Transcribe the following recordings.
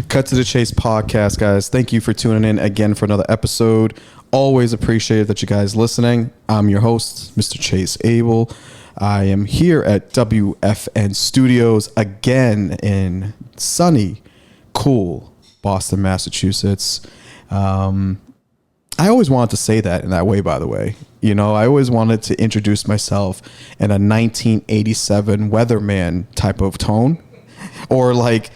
Cut to the Chase podcast, guys. Thank you for tuning in again for another episode. Always appreciate that you guys listening. I'm your host, Mr. Chase Abel. I am here at WFN Studios again in sunny, cool Boston, Massachusetts. I always wanted to say that in that way, by the way. You know, I always wanted to introduce myself in a 1987 weatherman type of tone, or like,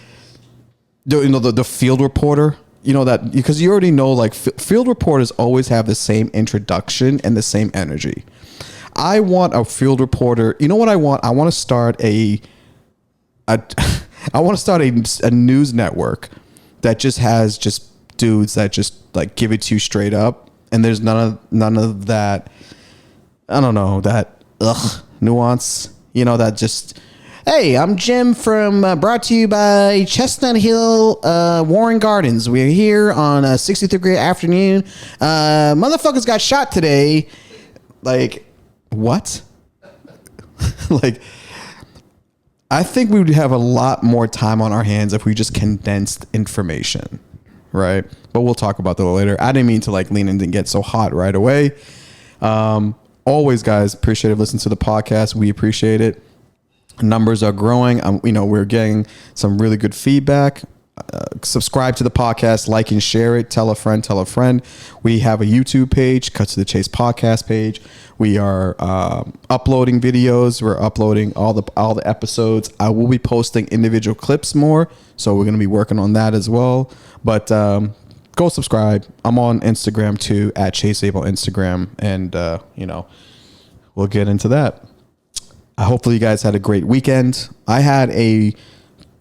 the field reporter, that, because you already know, like, field reporters always have the same introduction and the same energy. I want a field reporter. You know what I want? I want to start I want to start a news network that just has just dudes that just like give it to you straight up, and there's none of that. I don't know, that nuance. That just. Hey, I'm Jim from brought to you by Chestnut Hill Warren Gardens. We're here on a 63rd grade afternoon. Motherfuckers got shot today. Like, what? Like, I think we would have a lot more time on our hands if we just condensed information, right? But we'll talk about that later. I didn't mean to like lean in and get so hot right away. Always, guys, appreciate it. Listen to the podcast. We appreciate it. Numbers are growing. We're getting some really good feedback. Subscribe to the podcast, like and share it. Tell a friend. We have a YouTube page, Cut to the Chase podcast page. We are uploading videos. We're uploading all the episodes. I will be posting individual clips more, so we're going to be working on that as well. But go subscribe. I'm on Instagram too, at Chase Abel Instagram, and we'll get into that. Hopefully you guys had a great weekend. I had a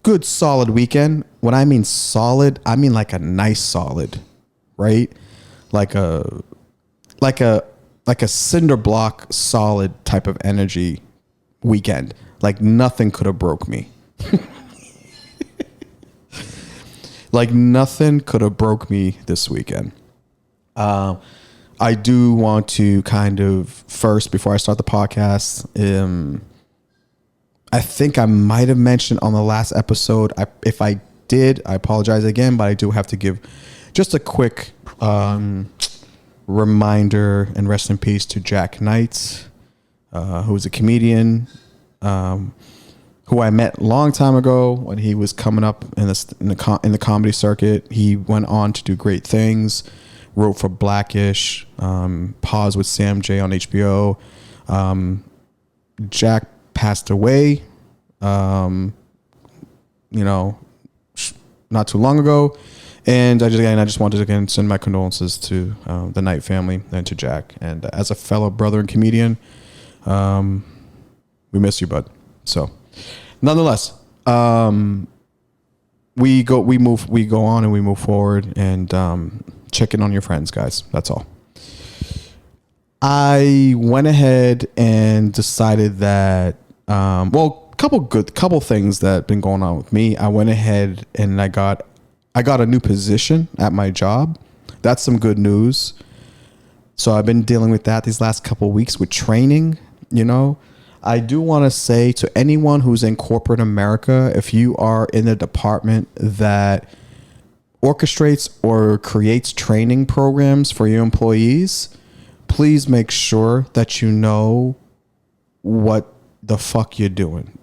good solid weekend. When I mean solid, I mean like a nice solid, right? Like a cinder block solid type of energy weekend. Like nothing could have broke me. Like nothing could have broke me this weekend. I do want to kind of first, before I start the podcast, I think I might have mentioned on the last episode. If I did, I apologize again, but I do have to give just a quick reminder and rest in peace to Jack Knight, who is a comedian who I met a long time ago when he was coming up in the comedy circuit. He went on to do great things. Wrote for Blackish, Pause with Sam J on HBO. Jack passed away, not too long ago. And I just wanted to again send my condolences to the Knight family and to Jack. And as a fellow brother and comedian, we miss you, bud. So, nonetheless, we go on and we move forward, and check in on your friends, guys. That's all. I went ahead and decided that, couple things that have been going on with me. I went ahead and I got a new position at my job. That's some good news. So I've been dealing with that these last couple of weeks with training. I do want to say to anyone who's in corporate America, if you are in the department that orchestrates or creates training programs for your employees, please make sure that you know what the fuck you're doing.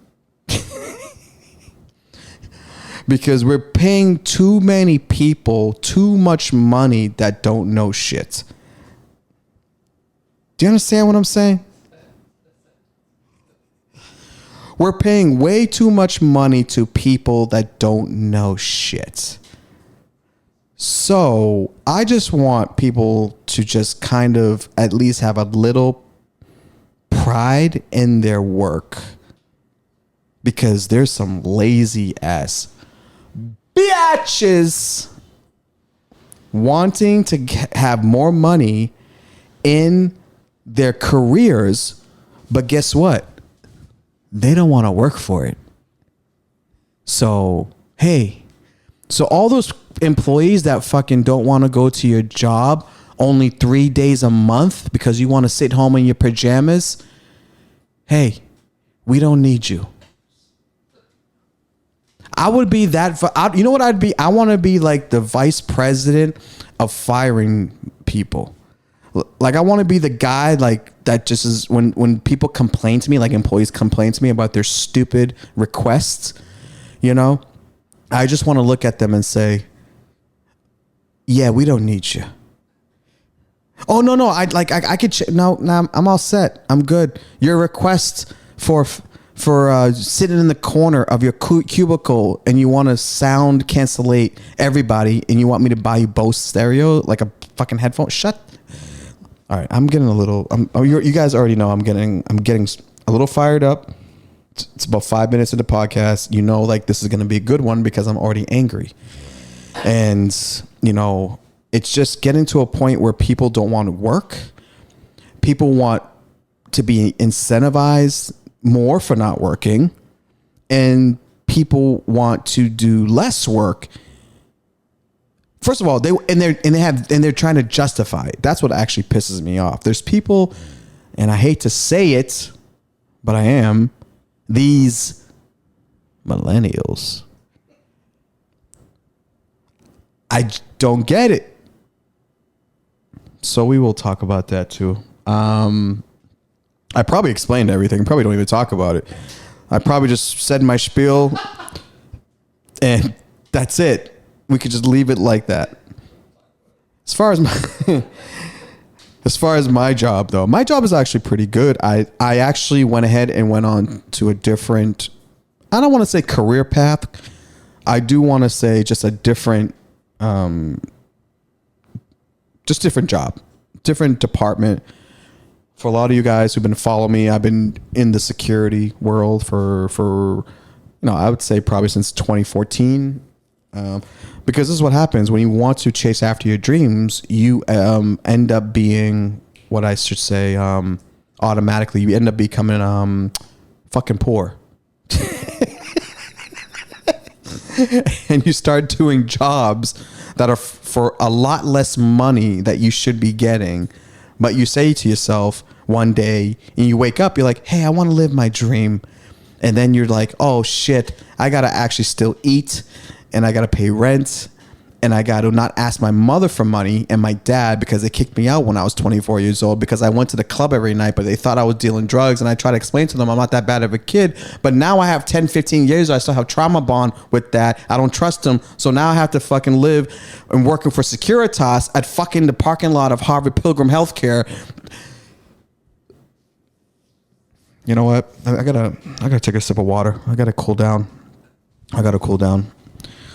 Because we're paying too many people too much money that don't know shit. Do you understand what I'm saying? We're paying way too much money to people that don't know shit. So I just want people to just kind of at least have a little pride in their work, because there's some lazy ass bitches wanting to have more money in their careers, but guess what? They don't want to work for it. So, hey, so all those employees that fucking don't want to go to your job only 3 days a month because you want to sit home in your pajamas, hey, we don't need you. I would be that. You know what I'd be? I want to be like the vice president of firing people. Like, I want to be the guy like that just is when people complain to me, like employees complain to me about their stupid requests, you know, I just want to look at them and say, yeah, we don't need you. Oh, no, I could, no, I'm all set. I'm good. Your request for sitting in the corner of your cubicle and you want to sound cancellate everybody and you want me to buy you Bose stereo, like a fucking headphone. All right. I'm getting a little, you guys already know I'm getting a little fired up. It's about 5 minutes into the podcast. You know, like this is going to be a good one because I'm already angry. And, you know, it's just getting to a point where people don't want to work. People want to be incentivized more for not working. And people want to do less work. First of all, they're trying to justify it. That's what actually pisses me off. There's people, and I hate to say it, but I am, these millennials. I don't get it. So we will talk about that too. I probably explained everything. Probably don't even talk about it. I probably just said my spiel and that's it. We could just leave it like that. As far as my job though, my job is actually pretty good. I actually went ahead and went on to a different, I don't want to say career path. I do want to say just a different, just different job, different department. For a lot of you guys who've been following me, I've been in the security world for you know, I would say probably since 2014. Because this is what happens when you want to chase after your dreams, you end up being what I should say automatically. You end up becoming fucking poor. And you start doing jobs that are for a lot less money that you should be getting. But you say to yourself one day and you wake up, you're like, hey, I want to live my dream. And then you're like, oh shit, I got to actually still eat and I got to pay rent. And I got to not ask my mother for money and my dad because they kicked me out when I was 24 years old because I went to the club every night, but they thought I was dealing drugs. And I tried to explain to them I'm not that bad of a kid. But now I have 10, 15 years. I still have trauma bond with that. I don't trust them. So now I have to fucking live and working for Securitas at fucking the parking lot of Harvard Pilgrim Healthcare. You know what? I gotta take a sip of water. I gotta cool down.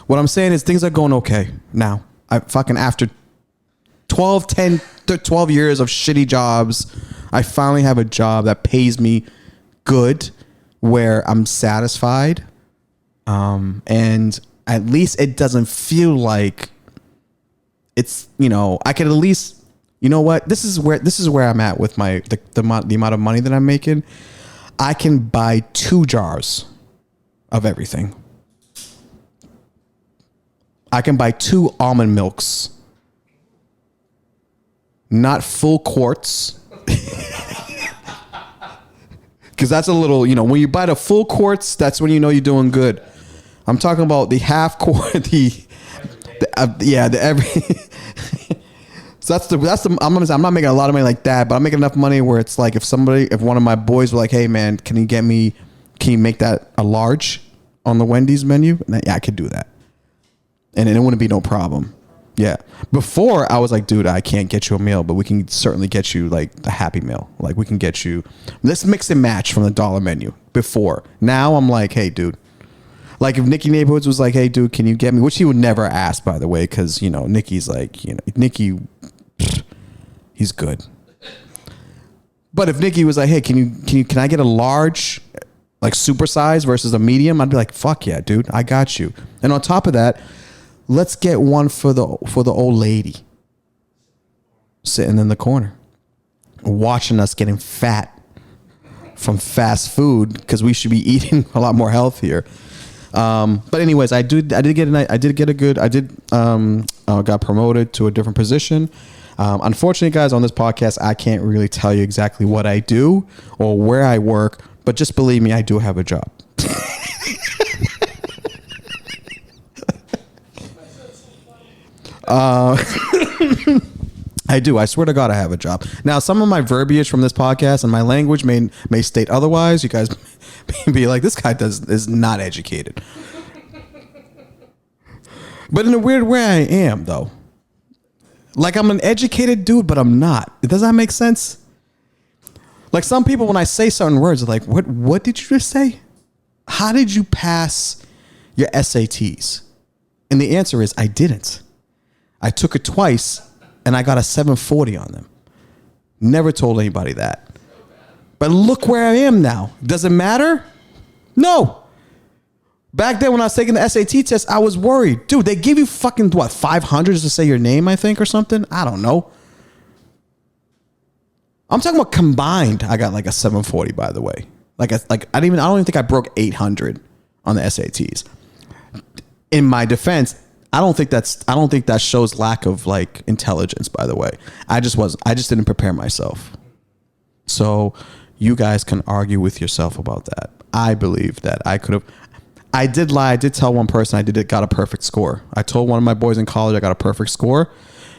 What I'm saying is things are going okay now. I fucking after 12 years of shitty jobs, I finally have a job that pays me good where I'm satisfied. And at least it doesn't feel like it's, you know, I can at least, you know what? This is where I'm at with the amount of money that I'm making. I can buy 2 jars of everything. I can buy 2 almond milks, not full quarts. Because that's a little, you know, when you buy the full quarts, that's when you know you're doing good. I'm talking about the half quart, So I'm not making a lot of money like that, but I'm making enough money where it's like if one of my boys were like, hey man, can you make that a large on the Wendy's menu? Yeah, I could do that. And it wouldn't be no problem. Yeah. Before I was like, dude, I can't get you a meal, but we can certainly get you like the Happy Meal. Like we can get you, let's mix and match from the dollar menu before. Now I'm like, hey dude, like if Nicky Neighborhoods was like, hey dude, can you get me, which he would never ask by the way. Cause you know, Nicky's like, you know, Nicky, he's good. But if Nicky was like, hey, can I get a large, like super size versus a medium? I'd be like, fuck yeah, dude, I got you. And on top of that, let's get one for the old lady sitting in the corner, watching us getting fat from fast food because we should be eating a lot more healthier. But anyways, I got promoted to a different position. Unfortunately, guys, on this podcast, I can't really tell you exactly what I do or where I work, but just believe me, I do have a job. I do. I swear to God, I have a job. Now, some of my verbiage from this podcast and my language may state otherwise. You guys may be like, this guy is not educated. But in a weird way, I am, though. Like, I'm an educated dude, but I'm not. Does that make sense? Like, some people, when I say certain words, are like, what did you just say? How did you pass your SATs? And the answer is, I didn't. I took it twice, and I got a 740 on them. Never told anybody that. But look where I am now. Does it matter? No. Back then when I was taking the SAT test, I was worried. Dude, they give you fucking, 500 just to say your name, I think, or something? I don't know. I'm talking about combined. I got like a 740, by the way. I don't even think I broke 800 on the SATs. In my defense, I don't think that shows lack of like intelligence, by the way. I just didn't prepare myself. So you guys can argue with yourself about that. I believe that I did lie. I did tell one person got a perfect score. I told one of my boys in college I got a perfect score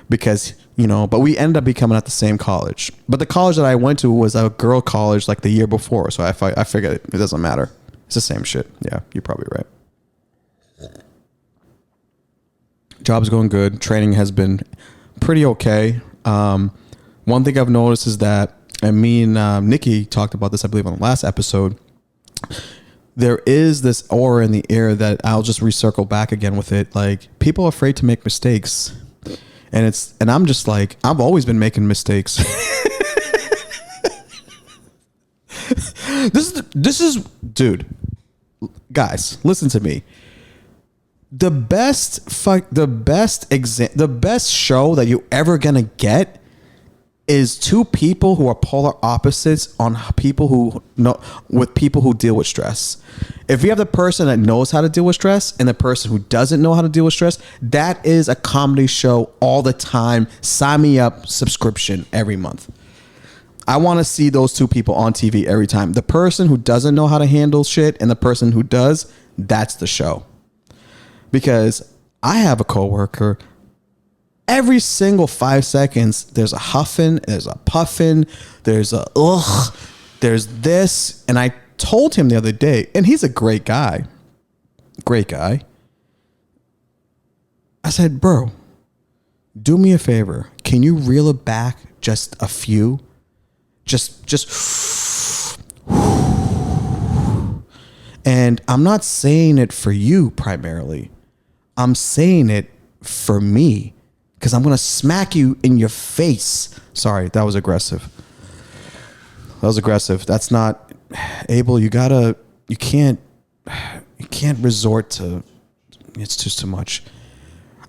because, but we ended up becoming at the same college. But the college that I went to was a girl college like the year before. So I figured it doesn't matter. It's the same shit. Yeah, you're probably right. Job's going good. Training has been pretty okay. One thing I've noticed is that, and me and Nicky talked about this, I believe, on the last episode. There is this aura in the air that I'll just recircle back again with it. Like, people are afraid to make mistakes. And I'm just like, I've always been making mistakes. This is, dude, guys, listen to me. The best show that you're ever gonna get is two people who are polar opposites on people who deal with stress. If you have the person that knows how to deal with stress and the person who doesn't know how to deal with stress, that is a comedy show all the time. Sign me up, subscription every month. I want to see those two people on TV every time. The person who doesn't know how to handle shit and the person who does, that's the show. Because I have a coworker, every single 5 seconds, there's a huffing, there's a puffing, there's a ugh, there's this. And I told him the other day, and he's a great guy. Great guy. I said, bro, do me a favor. Can you reel it back just a few? Just and I'm not saying it for you primarily. I'm saying it for me because I'm going to smack you in your face. Sorry, that was aggressive. That's not Abel. You can't resort to, it's just too much.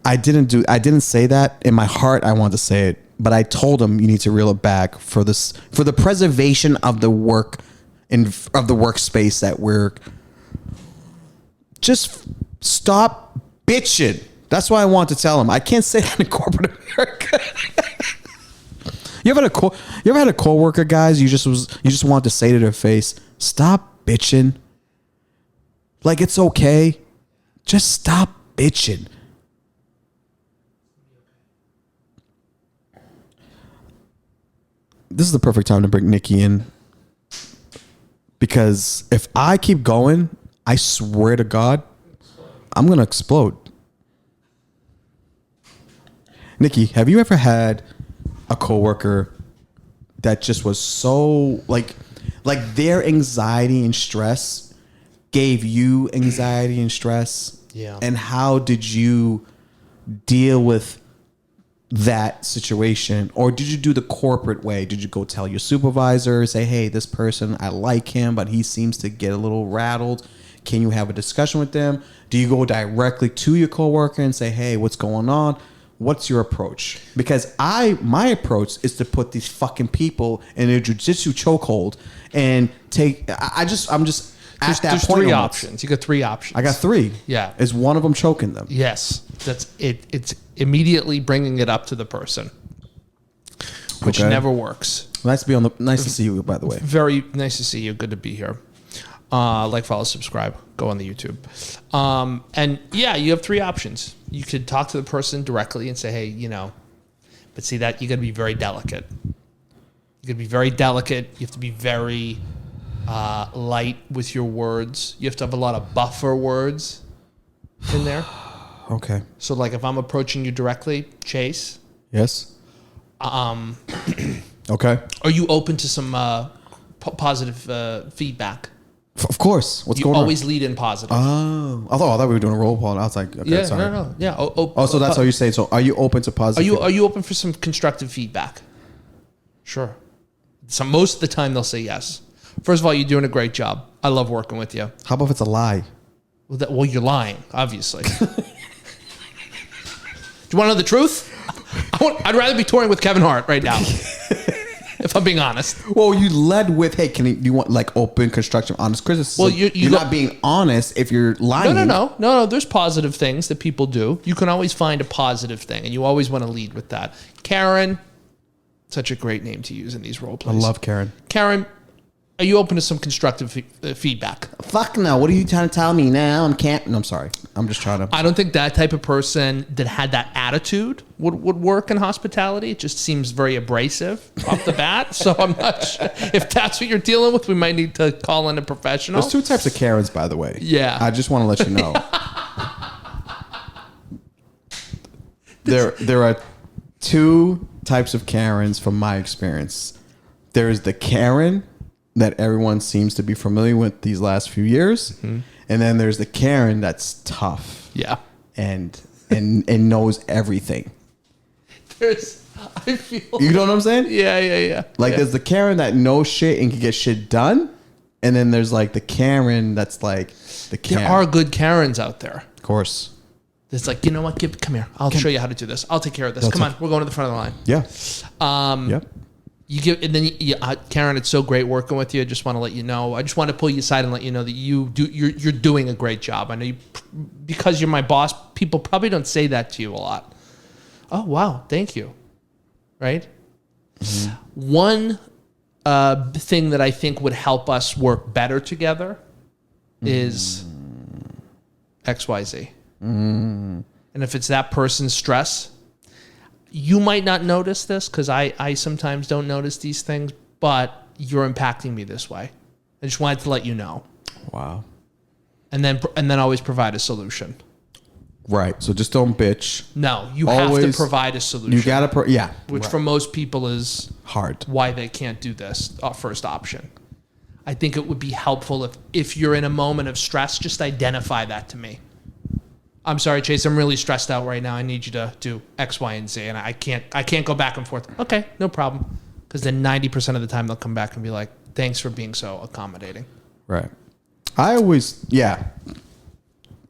I didn't say that in my heart. I wanted to say it, but I told him you need to reel it back for the preservation of the work of the workspace that we're just stop bitching. That's why I want to tell him. I can't say that in corporate America. You ever had a coworker, guys? You just want to say to their face, stop bitching. Like, it's okay. Just stop bitching. This is the perfect time to bring Nicky in. Because if I keep going, I swear to God, I'm going to explode. Nicky, have you ever had a coworker that just was so like their anxiety and stress gave you anxiety and stress? Yeah. And how did you deal with that situation? Or did you do the corporate way? Did you go tell your supervisor, say, hey, this person, I like him, but he seems to get a little rattled. Can you have a discussion with them? Do you go directly to your coworker and say, hey, what's going on? What's your approach? Because my approach is to put these fucking people in a jujitsu chokehold and I'm just at that There's point. three almost. options. You got three options. I got three. Yeah. Is one of them choking them? Yes. That's it. It's immediately bringing it up to the person, which Okay. never works. Nice to see you, by the way. Very nice to see you. Good to be here. Like, follow, subscribe, go on the YouTube. And yeah, you have 3 options. You could talk to the person directly and say, hey, but see that you got to be very delicate. You got to be very delicate. You have to be very light with your words. You have to have a lot of buffer words in there. Okay. So like if I'm approaching you directly, Chase. Yes. Okay. Are you open to some positive feedback? Of course. What's You going on? always lead in positive. Oh, I thought we were doing a roll call. And I was like, okay, Yeah, sorry. no. Yeah. Oh, so that's how you say it. So are you open to positive? Are you open for some constructive feedback? Sure. So most of the time they'll say yes. First of all, you're doing a great job. I love working with you. How about if it's a lie? Well, you're lying, obviously. Do you want to know the truth? I'd rather be touring with Kevin Hart right now, if I'm being honest. Well, you led with, hey, do you want like open, constructive, honest criticism? Well, you're not being honest if you're lying. No. There's positive things that people do. You can always find a positive thing, and you always want to lead with that. Karen, such a great name to use in these role plays. I love Karen. Karen, are you open to some constructive feedback? Fuck no. What are you trying to tell me now? I'm sorry. I'm just trying to. I don't think that type of person that had that attitude would work in hospitality. It just seems very abrasive off the bat. So I'm not sure. If that's what you're dealing with, we might need to call in a professional. There's 2 types of Karens, by the way. Yeah. I just want to let you know. There are 2 types of Karens from my experience. There is the Karen that everyone seems to be familiar with these last few years. Mm-hmm. And then there's the Karen that's tough. Yeah. And knows everything. I feel. You know what I'm saying? Yeah. Like there's the Karen that knows shit and can get shit done. And then there's like the Karen that's like the Karen. There are good Karens out there. Of course. It's like, you know what? Come here. I'll show you how to do this. I'll take care of this. Come on. We're going to the front of the line. Yeah. Yep. You give, and then Karen, it's so great working with you. I just want to let you know. I just want to pull you aside and let you know that you're doing a great job. I know because you're my boss. People probably don't say that to you a lot. Oh wow, thank you. Right. Mm-hmm. One thing that I think would help us work better together is XYZ. And if it's that person's stress, you might not notice this because I sometimes don't notice these things, but you're impacting me this way. I just wanted to let you know. Wow. And then always provide a solution. Right. So just don't bitch. No, you have to provide a solution. You gotta, which for most people is hard. Why they can't do this first option. I think it would be helpful if you're in a moment of stress, just identify that to me. I'm sorry, Chase, I'm really stressed out right now. I need you to do X, Y, and Z. And I can't go back and forth. Okay, no problem. Because then 90% of the time they'll come back and be like, thanks for being so accommodating. Right. I always,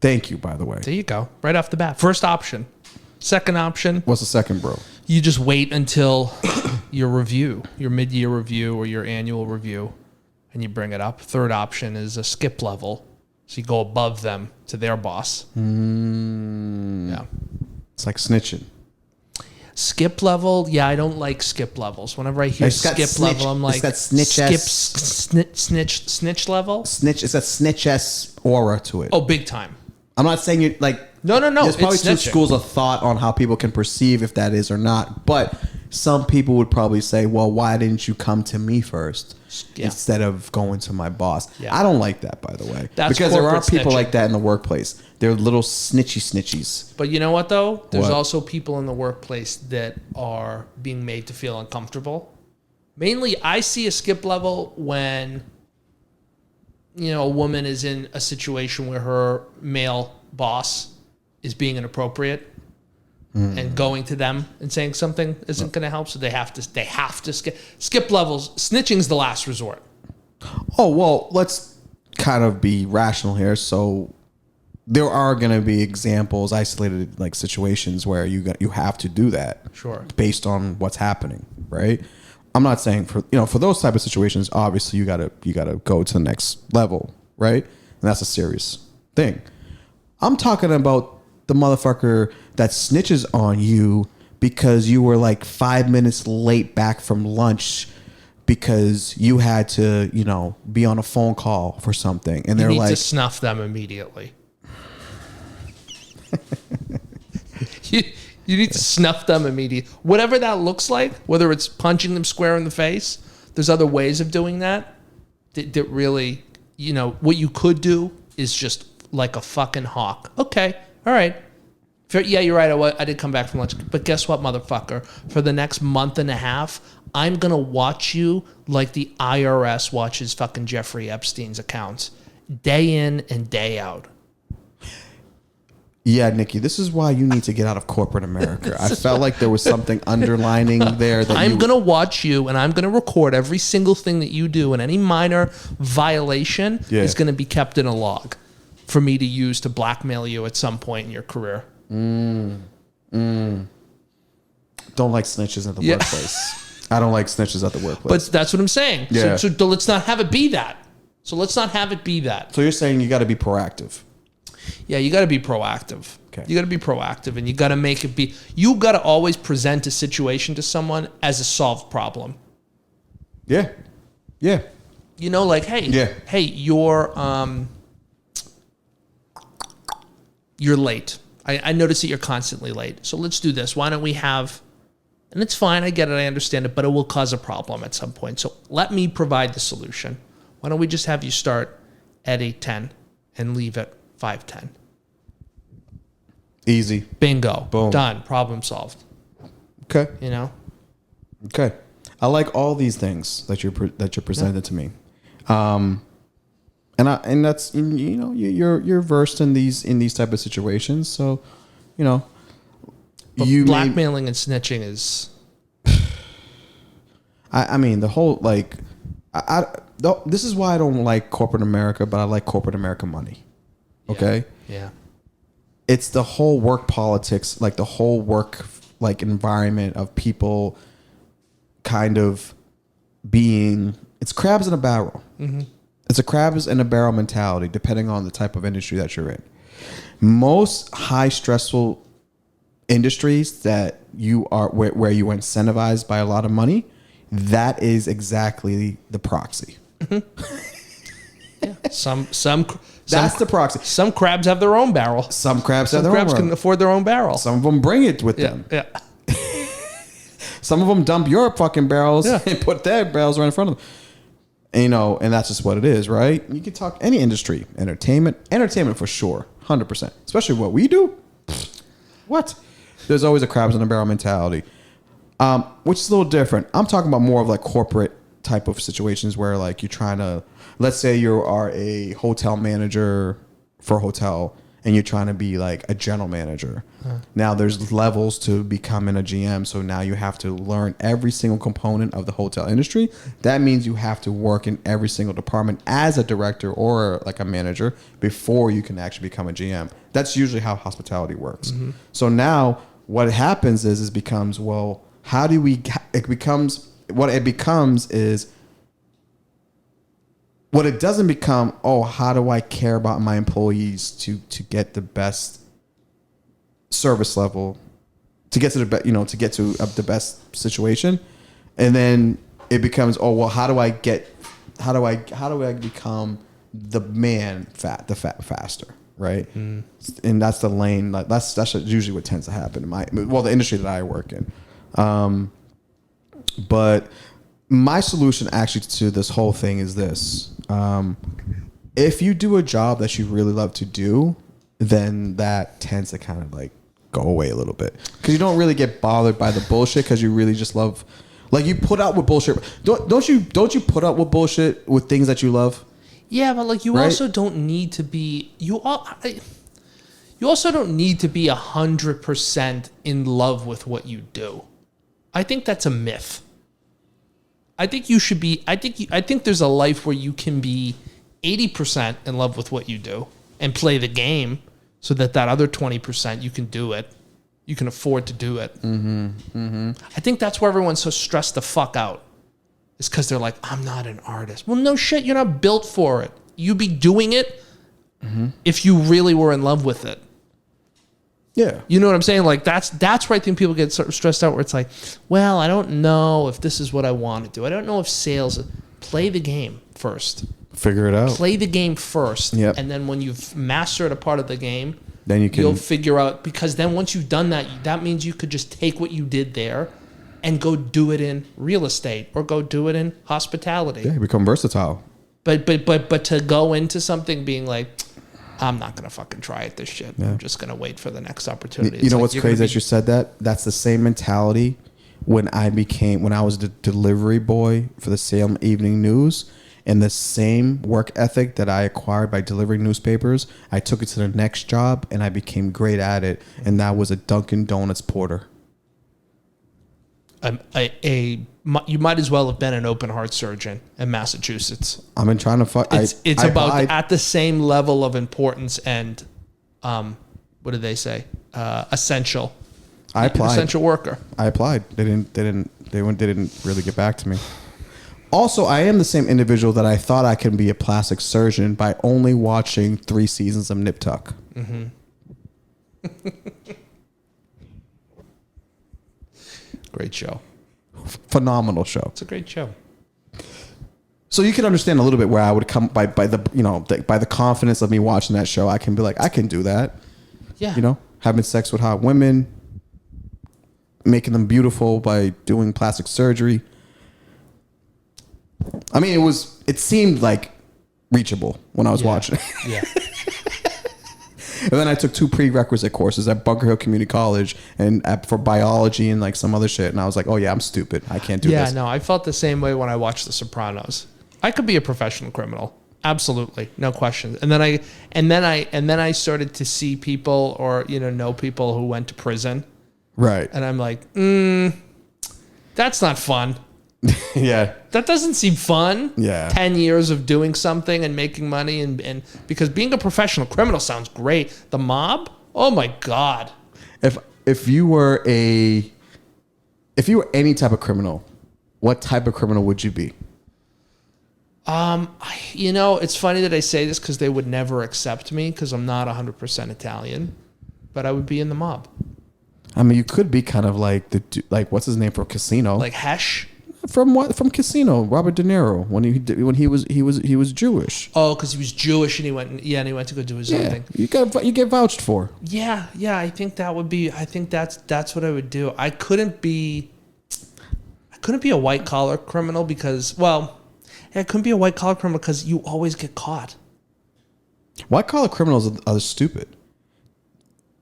thank you, by the way. There you go. Right off the bat. First option. Second option. What's the second, bro? You just wait until your review, your mid-year review or your annual review, and you bring it up. Third option is a skip level. So you go above them to their boss. Yeah. It's like snitching. Skip level, I don't like skip levels. Whenever I hear skip level, I'm like, it's got snitch level? Snitch, it's got snitch-esque aura to it. Oh, big time. I'm not saying you like... No. There's probably it's 2 snitching. schools of thought on how people can perceive if that is or not. But some people would probably say, well, why didn't you come to me first instead of going to my boss? Yeah. I don't like that, by the way. Because there are people like that in the workplace. They're little snitchies. But you know what, though? There's also people in the workplace that are being made to feel uncomfortable. Mainly, I see a skip level when, a woman is in a situation where her male boss is being inappropriate. And going to them and saying something isn't going to help, so they have to skip levels. Snitching's the last resort. Oh well, let's kind of be rational here. So there are going to be examples, isolated like situations where you have to do that. Sure. Based on what's happening, right? I'm not saying for those type of situations, obviously you gotta go to the next level, right? And that's a serious thing. I'm talking about the motherfucker that snitches on you because you were like 5 minutes late back from lunch because you had to, be on a phone call for something, and they're You need like, to snuff them immediately. you need to snuff them immediately. Whatever that looks like, whether it's punching them square in the face, there's other ways of doing that really, what you could do is just like a fucking hawk. Okay, all right. Yeah, you're right. I did come back from lunch. But guess what, motherfucker? For the next month and a half, I'm going to watch you like the IRS watches fucking Jeffrey Epstein's accounts. Day in and day out. Yeah, Nicky, this is why you need to get out of corporate America. I felt like there was something underlining there. I'm going to watch you, and I'm going to record every single thing that you do, and any minor violation is going to be kept in a log for me to use to blackmail you at some point in your career. Don't like snitches at the workplace. I don't like snitches at the workplace. But that's what I'm saying. Yeah. So let's not have it be that. So you're saying you got to be proactive. Yeah, you got to be proactive. Okay. You got to be proactive, and you got to make it be. You got to always present a situation to someone as a solved problem. Yeah. Yeah. Like, hey, you're late. I notice that you're constantly late. So let's do this. Why don't we have, and it's fine, I get it, I understand it, but it will cause a problem at some point. So let me provide the solution. Why don't we just have you start at 8:10 and leave at 5:10? Easy. Bingo. Boom. Done. Problem solved. Okay. Okay. I like all these things that you're presented to me. And that's you're versed in these type of situations, so But blackmailing and snitching is. I mean the whole this is why I don't like corporate America, but I like corporate America money. Okay. Yeah. It's the whole work politics, like the whole work environment of people kind of being. It's crabs in a barrel. Mm-hmm. It's a crabs in a barrel mentality, depending on the type of industry that you're in. Most high stressful industries that you are where you are incentivized by a lot of money, that is exactly the proxy. Mm-hmm. Yeah. That's the proxy. Some crabs have their own barrel. Some crabs have their own barrel. Some crabs can afford their own barrel. Some of them bring it with them. Yeah. Some of them dump your fucking barrels and put their barrels right in front of them. And, and that's just what it is, right? You can talk any industry, entertainment for sure, 100%. Especially what we do. What? There's always a crabs in a barrel mentality, which is a little different. I'm talking about more of like corporate type of situations where like you're trying to, let's say you are a hotel manager for a hotel and you're trying to be like a general manager. Now there's levels to becoming a GM. So now you have to learn every single component of the hotel industry. That means you have to work in every single department as a director or like a manager before you can actually become a GM. That's usually how hospitality works. Mm-hmm. So now what happens is it becomes, well, what it doesn't become, how do I care about my employees to get the best service level, to get to the best situation, and then it becomes, how do I become the man faster, right? Mm. And that's the lane. That's usually what tends to happen in the industry that I work in. But my solution actually to this whole thing is this. If you do a job that you really love to do, then that tends to kind of like go away a little bit because you don't really get bothered by the bullshit because you really just love, like you put up with bullshit. Don't you put up with bullshit with things that you love? Yeah, but like you also don't need to be you also don't need to be 100% in love with what you do. I think that's a myth. I think you should be. I think there's a life where you can be 80% in love with what you do and play the game, so that other 20% you can do it. You can afford to do it. Mm-hmm, mm-hmm. I think that's where everyone's so stressed the fuck out. It's because they're like, I'm not an artist. Well, no shit, you're not built for it. You'd be doing it if you really were in love with it. Yeah. You know what I'm saying? Like that's where I think people get sort of stressed out, where it's like, well, I don't know if this is what I want to do. I don't know if sales. Play the game first. Figure it out. Play the game first. Yep. And then when you've mastered a part of the game, then you'll figure out, because then once you've done that, that means you could just take what you did there and go do it in real estate or go do it in hospitality. Yeah, become versatile. But to go into something being like, I'm not gonna fucking try it, this shit. Yeah. I'm just gonna wait for the next opportunity. You know what's crazy that you said that? That's the same mentality when I was the delivery boy for the Salem Evening News, and the same work ethic that I acquired by delivering newspapers, I took it to the next job and I became great at it, and that was a Dunkin' Donuts porter. You might as well have been an open heart surgeon in Massachusetts. I've been trying to fuck. It's about at the same level of importance and, what did they say? Essential. I applied. Essential worker. I applied. They didn't really get back to me. Also, I am the same individual that I thought I can be a plastic surgeon by only watching 3 seasons of Nip Tuck. Mm-hmm. Great show. Phenomenal show. It's a great show. So you can understand a little bit where I would come by the confidence of me watching that show. I can be like, I can do that. Yeah. You know, having sex with hot women, making them beautiful by doing plastic surgery. I mean, it seemed like reachable when I was watching. Yeah. And then I took 2 prerequisite courses at Bunker Hill Community College and for biology and like some other shit. And I was like, oh yeah, I'm stupid. I can't do this. Yeah, no, I felt the same way when I watched The Sopranos. I could be a professional criminal. Absolutely. No question. And then I started to see people or, know people who went to prison. Right. And I'm like, that's not fun. Yeah. That doesn't seem fun. Yeah. 10 years of doing something and making money and because being a professional criminal sounds great. The mob? Oh my God. If you were any type of criminal, what type of criminal would you be? It's funny that I say this because they would never accept me because I'm not 100% Italian, but I would be in the mob. I mean, you could be kind of like what's his name from Casino? Like Hesh? From Casino, Robert De Niro when he was Jewish. Oh, because he was Jewish and he went to go do his own thing. You get vouched for. Yeah. I think that's what I would do. I couldn't be a white collar criminal because I couldn't be a white collar criminal because you always get caught. White collar criminals are stupid.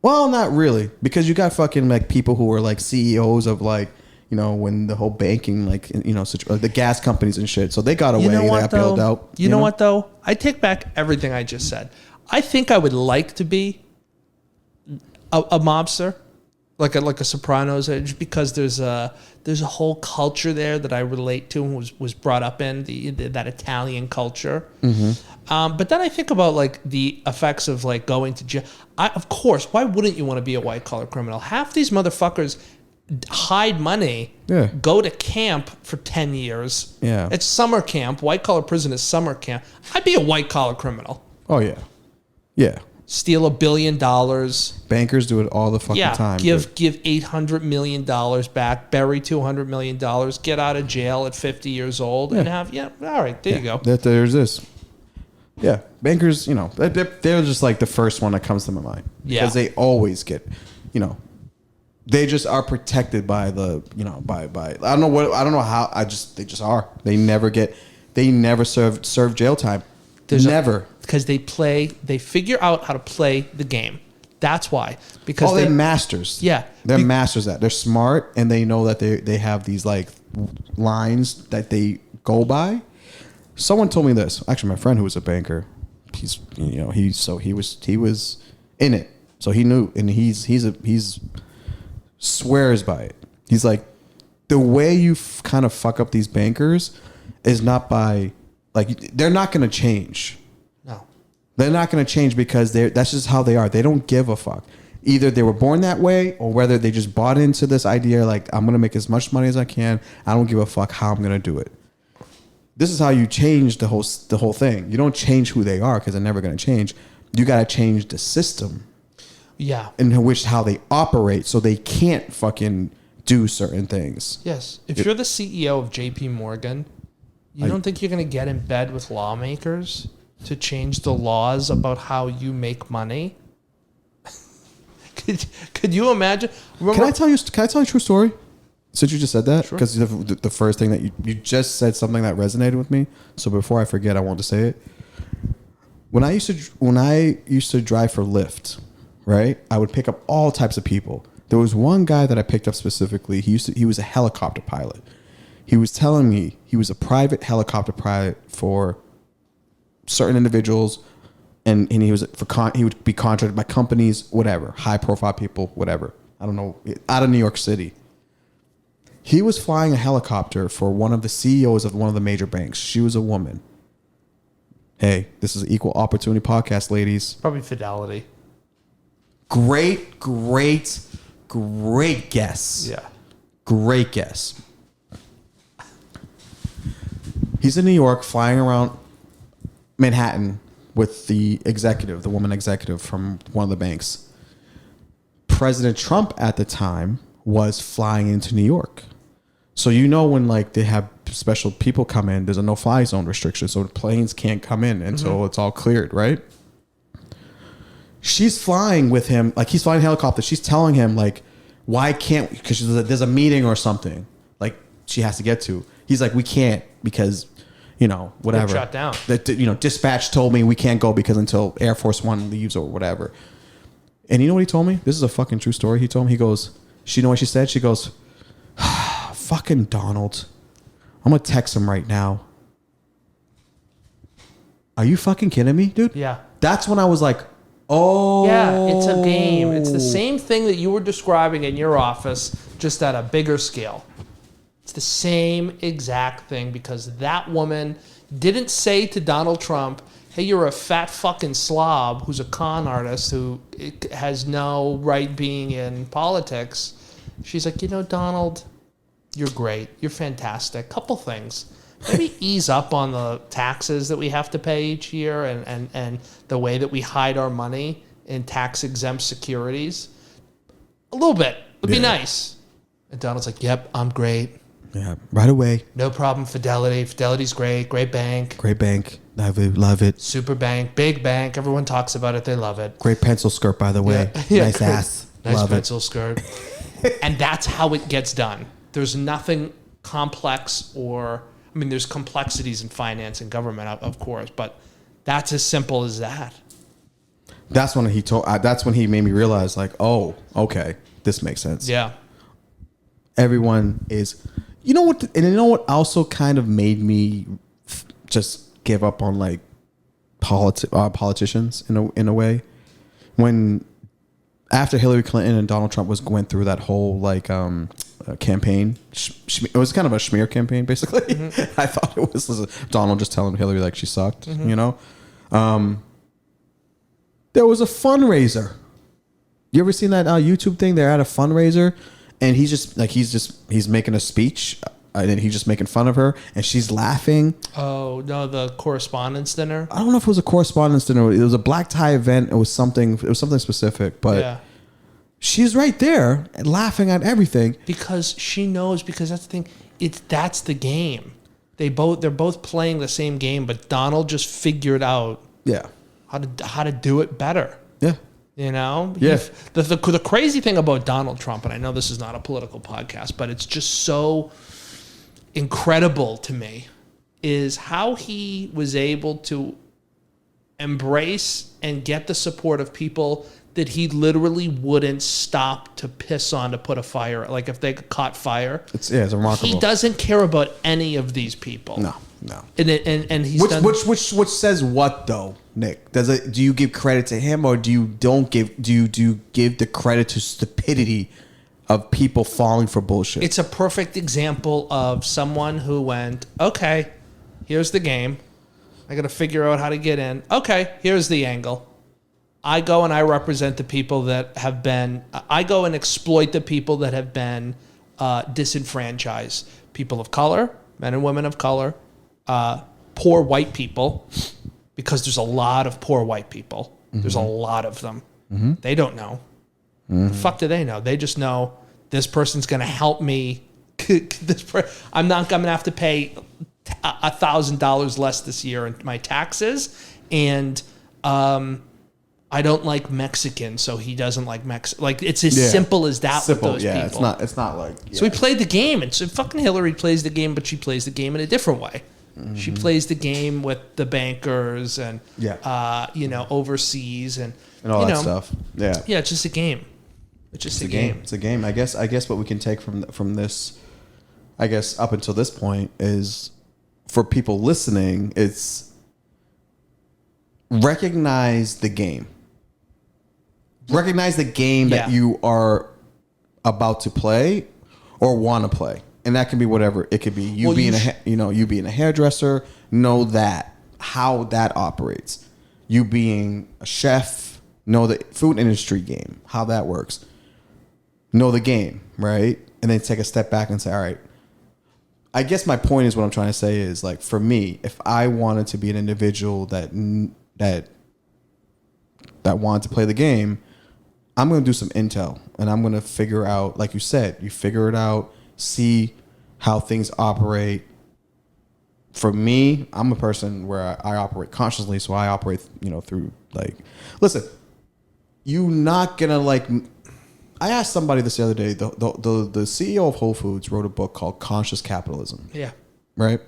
Well, not really, because you got fucking like people who are like CEOs of like, when the whole banking, like, the gas companies and shit. So they got away. They got bailed out. You know what, though? I take back everything I just said. I think I would like to be a mobster, like a Sopranos, just because there's a whole culture there that I relate to and was brought up in, that Italian culture. Mm-hmm. But then I think about like the effects of like going to jail. Of course, why wouldn't you want to be a white collar criminal? Half these motherfuckers hide money, go to camp for 10 years. Yeah. It's summer camp. White collar prison is summer camp. I'd be a white collar criminal. Oh, yeah. Yeah. Steal $1 billion. Bankers do it all the fucking time. Give $800 million back, bury $200 million, get out of jail at 50 years old and have, all right, there you go. There's this. Yeah. Bankers, they're just like the first one that comes to my mind. Yeah. Because they always get, they just are protected by the, by I don't know how, they just are. They never serve jail time. Never. Because they figure out how to play the game. That's why. Because they're masters. Yeah. They're masters at. They're smart and they know that they have these like lines that they go by. Someone told me this. Actually, my friend who was a banker, he was in it. So he knew, and he's swears by it. He's like, the way you kind of fuck up these bankers is not by, like, they're not going to change. No. They're not going to change because that's just how they are. They don't give a fuck. Either they were born that way or whether they just bought into this idea like, I'm going to make as much money as I can. I don't give a fuck how I'm going to do it. This is how you change the whole thing. You don't change who they are because they're never going to change. You got to change the system. Yeah. In which how they operate, so they can't fucking do certain things. Yes. If you're the CEO of JP Morgan, you don't think you're going to get in bed with lawmakers to change the laws about how you make money? Could you imagine? Remember, Can I tell you a true story? Since you just said that, because sure. the first thing that you just said something that resonated with me. So before I forget, I want to say it. When I used to drive for Lyft, right? I would pick up all types of people. There was one guy that I picked up specifically. He was a helicopter pilot. He was telling me he was a private helicopter pilot for certain individuals, and he would be contracted by companies, whatever, high profile people, whatever. I don't know, out of New York City. He was flying a helicopter for one of the CEOs of one of the major banks. She was a woman. Hey, this is an equal opportunity podcast, ladies. Probably Fidelity. Great guess. Yeah. Great guess. He's in New York flying around Manhattan with the woman executive from one of the banks. President Trump at the time was flying into New York. So when like they have special people come in, there's a no-fly zone restriction, so the planes can't come in until it's all cleared, right? She's flying with him, like he's flying a helicopter. She's telling him like, why can't we? Because there's a meeting or something like she has to get to. He's like, we can't because, whatever. Shut down. Dispatch told me we can't go because until Air Force One leaves or whatever. And you know what he told me? This is a fucking true story. He told me, he goes, you know what she said? She goes, fucking Donald. I'm going to text him right now. Are you fucking kidding me, dude? Yeah. That's when I was like, oh. Yeah, it's a game. It's the same thing that you were describing in your office, just at a bigger scale. It's the same exact thing because that woman didn't say to Donald Trump, hey, you're a fat fucking slob who's a con artist who has no right being in politics. She's like, Donald, you're great. You're fantastic. Couple things. Maybe ease up on the taxes that we have to pay each year and the way that we hide our money in tax-exempt securities. A little bit. Would be nice. And Donald's like, yep, I'm great. Yeah, right away. No problem, Fidelity. Fidelity's great. Great bank. Great bank. Love it. Super bank. Big bank. Everyone talks about it. They love it. Great pencil skirt, by the way. Yeah. Nice ass. Nice love pencil skirt. And that's how it gets done. There's nothing complex there's complexities in finance and government, of course, but that's as simple as that. That's when he made me realize, like, oh, okay, this makes sense. Yeah. Everyone is, what also kind of made me just give up on like politicians in a way, when after Hillary Clinton and Donald Trump went through that whole like campaign, it was kind of a smear campaign basically. Mm-hmm. I thought it was Donald just telling Hillary like she sucked. Mm-hmm. There was a fundraiser. You ever seen that YouTube thing? They're at a fundraiser, and he's making a speech, and then he's just making fun of her, and she's laughing. Oh no, the correspondence dinner. I don't know if it was a correspondence dinner. It was a black tie event. It was something specific, but. Yeah. She's right there laughing at everything because she knows. Because that's the thing. That's the game. They're both playing the same game, but Donald just figured out how to do it better. Yeah. Yeah. The crazy thing about Donald Trump, and I know this is not a political podcast, but it's just so incredible to me, is how he was able to embrace and get the support of people that he literally wouldn't stop to piss on to put a fire. Like if they caught fire. It's remarkable. He doesn't care about any of these people. No. And he's which says what though, Nick? Do you give credit to him, or do you give the credit to stupidity of people falling for bullshit? It's a perfect example of someone who went, okay, here's the game. I got to figure out how to get in. Okay, here's the angle. I go and I represent the people that have been, I go and exploit the people that have been disenfranchised. People of color, men and women of color, poor white people, because there's a lot of poor white people. Mm-hmm. There's a lot of them. Mm-hmm. They don't know. The fuck do they know? They just know this person's going to help me. I'm not going to have to pay $1,000 less this year in my taxes, and I don't like Mexican, so he doesn't like Mexican. Like, it's as simple as that with those people. It's not like... Yeah. So we played the game, and so fucking Hillary plays the game, but she plays the game in a different way. She plays the game with the bankers and, overseas and all that stuff. Yeah. Yeah, it's just a game. It's just a game. It's a game. I guess what we can take from this, I guess, up until this point is, for people listening, it's recognize the game. Recognize the game that you are about to play or want to play. And that can be whatever. It could be you being a hairdresser, know that, how that operates. You being a chef, know the food industry game, how that works. Know the game, right? And then take a step back and say, all right, I guess my point is, what I'm trying to say is, like, for me, if I wanted to be an individual that wanted to play the game, I'm going to do some intel, and I'm going to figure out, like you said, you figure it out, see how things operate. For me, I'm a person where I operate consciously, so I operate, through, like, listen, you not going to, like, I asked somebody this the other day, the CEO of Whole Foods wrote a book called Conscious Capitalism. Yeah. Right?